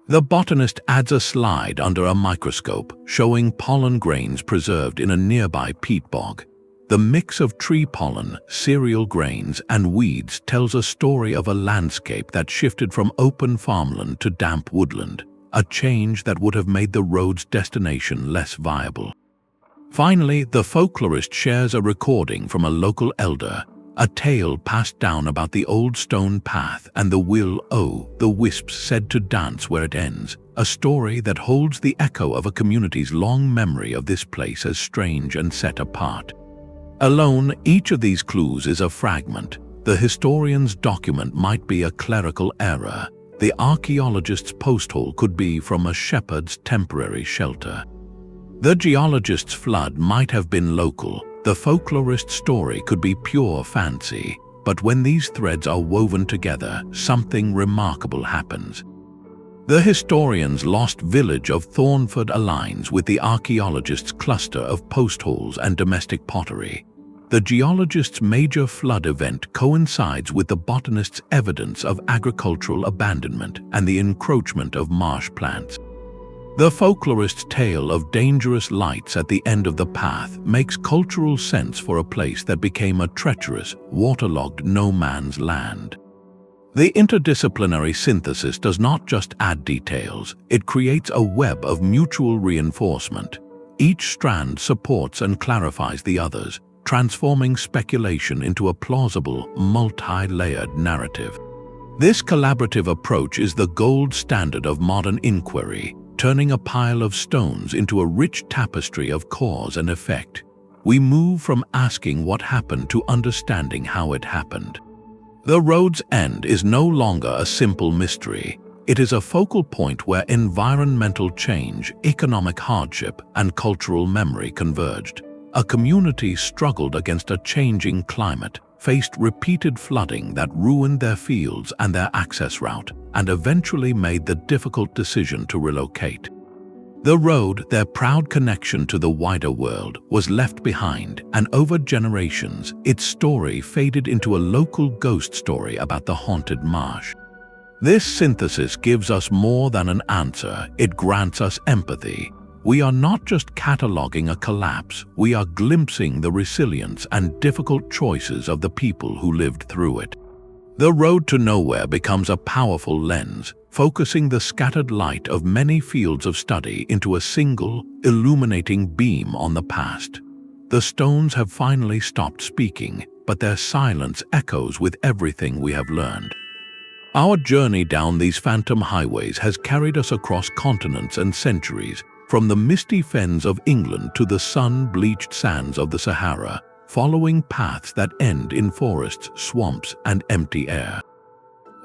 The botanist adds a slide under a microscope, showing pollen grains preserved in a nearby peat bog. The mix of tree pollen, cereal grains, and weeds tells a story of a landscape that shifted from open farmland to damp woodland, a change that would have made the road's destination less viable. Finally, the folklorist shares a recording from a local elder, a tale passed down about the old stone path and the will-o', the wisps said to dance where it ends, a story that holds the echo of a community's long memory of this place as strange and set apart. Alone, each of these clues is a fragment. The historian's document might be a clerical error. The archaeologist's posthole could be from a shepherd's temporary shelter. The geologist's flood might have been local, the folklorist's story could be pure fancy, but when these threads are woven together, something remarkable happens. The historian's lost village of Thornford aligns with the archaeologist's cluster of postholes and domestic pottery. The geologist's major flood event coincides with the botanist's evidence of agricultural abandonment and the encroachment of marsh plants. The folklorist's tale of dangerous lights at the end of the path makes cultural sense for a place that became a treacherous, waterlogged no-man's land. The interdisciplinary synthesis does not just add details, it creates a web of mutual reinforcement. Each strand supports and clarifies the others, transforming speculation into a plausible, multi-layered narrative. This collaborative approach is the gold standard of modern inquiry, turning a pile of stones into a rich tapestry of cause and effect. We move from asking what happened to understanding how it happened. The road's end is no longer a simple mystery. It is a focal point where environmental change, economic hardship, and cultural memory converged. A community struggled against a changing climate, faced repeated flooding that ruined their fields and their access route, and eventually made the difficult decision to relocate. The road, their proud connection to the wider world, was left behind, and over generations, its story faded into a local ghost story about the haunted marsh. This synthesis gives us more than an answer, it grants us empathy. We are not just cataloging a collapse, we are glimpsing the resilience and difficult choices of the people who lived through it. The road to nowhere becomes a powerful lens, focusing the scattered light of many fields of study into a single, illuminating beam on the past. The stones have finally stopped speaking, but their silence echoes with everything we have learned. Our journey down these phantom highways has carried us across continents and centuries, from the misty fens of England to the sun-bleached sands of the Sahara, following paths that end in forests, swamps, and empty air.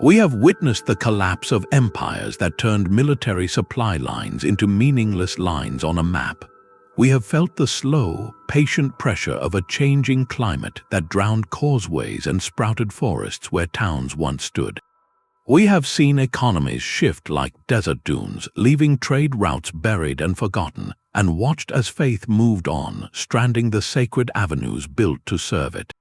We have witnessed the collapse of empires that turned military supply lines into meaningless lines on a map. We have felt the slow, patient pressure of a changing climate that drowned causeways and sprouted forests where towns once stood. We have seen economies shift like desert dunes, leaving trade routes buried and forgotten, and watched as faith moved on, stranding the sacred avenues built to serve it.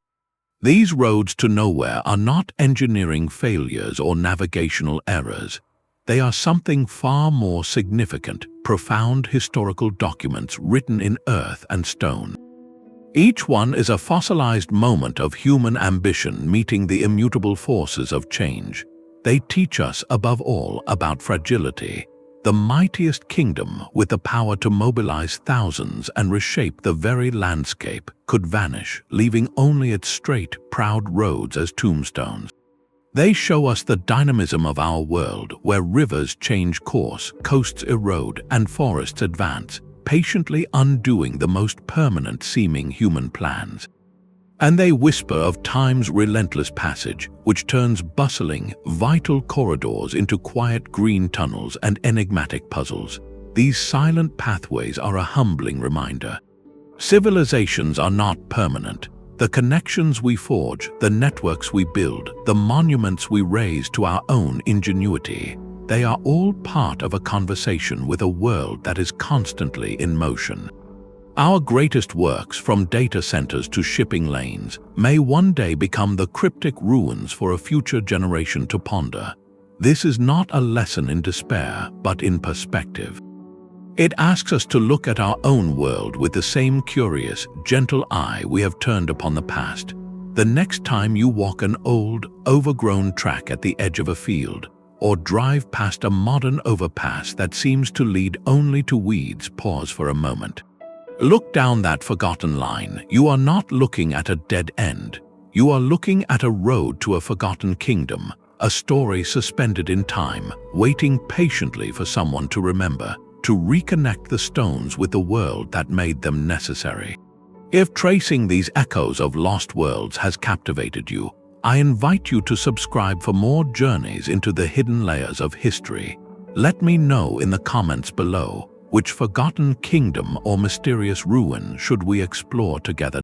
These roads to nowhere are not engineering failures or navigational errors. They are something far more significant, profound historical documents written in earth and stone. Each one is a fossilized moment of human ambition meeting the immutable forces of change. They teach us, above all, about fragility. The mightiest kingdom, with the power to mobilize thousands and reshape the very landscape, could vanish, leaving only its straight, proud roads as tombstones. They show us the dynamism of our world, where rivers change course, coasts erode, and forests advance, patiently undoing the most permanent-seeming human plans. And they whisper of time's relentless passage, which turns bustling, vital corridors into quiet green tunnels and enigmatic puzzles. These silent pathways are a humbling reminder. Civilizations are not permanent. The connections we forge, the networks we build, the monuments we raise to our own ingenuity, they are all part of a conversation with a world that is constantly in motion. Our greatest works, from data centers to shipping lanes, may one day become the cryptic ruins for a future generation to ponder. This is not a lesson in despair, but in perspective. It asks us to look at our own world with the same curious, gentle eye we have turned upon the past. The next time you walk an old, overgrown track at the edge of a field, or drive past a modern overpass that seems to lead only to weeds, pause for a moment. Look down that forgotten line. You are not looking at a dead end. You are looking at a road to a forgotten kingdom, a story suspended in time, waiting patiently for someone to remember, to reconnect the stones with the world that made them necessary. If tracing these echoes of lost worlds has captivated you, I invite you to subscribe for more journeys into the hidden layers of history. Let me know in the comments below, which forgotten kingdom or mysterious ruin should we explore together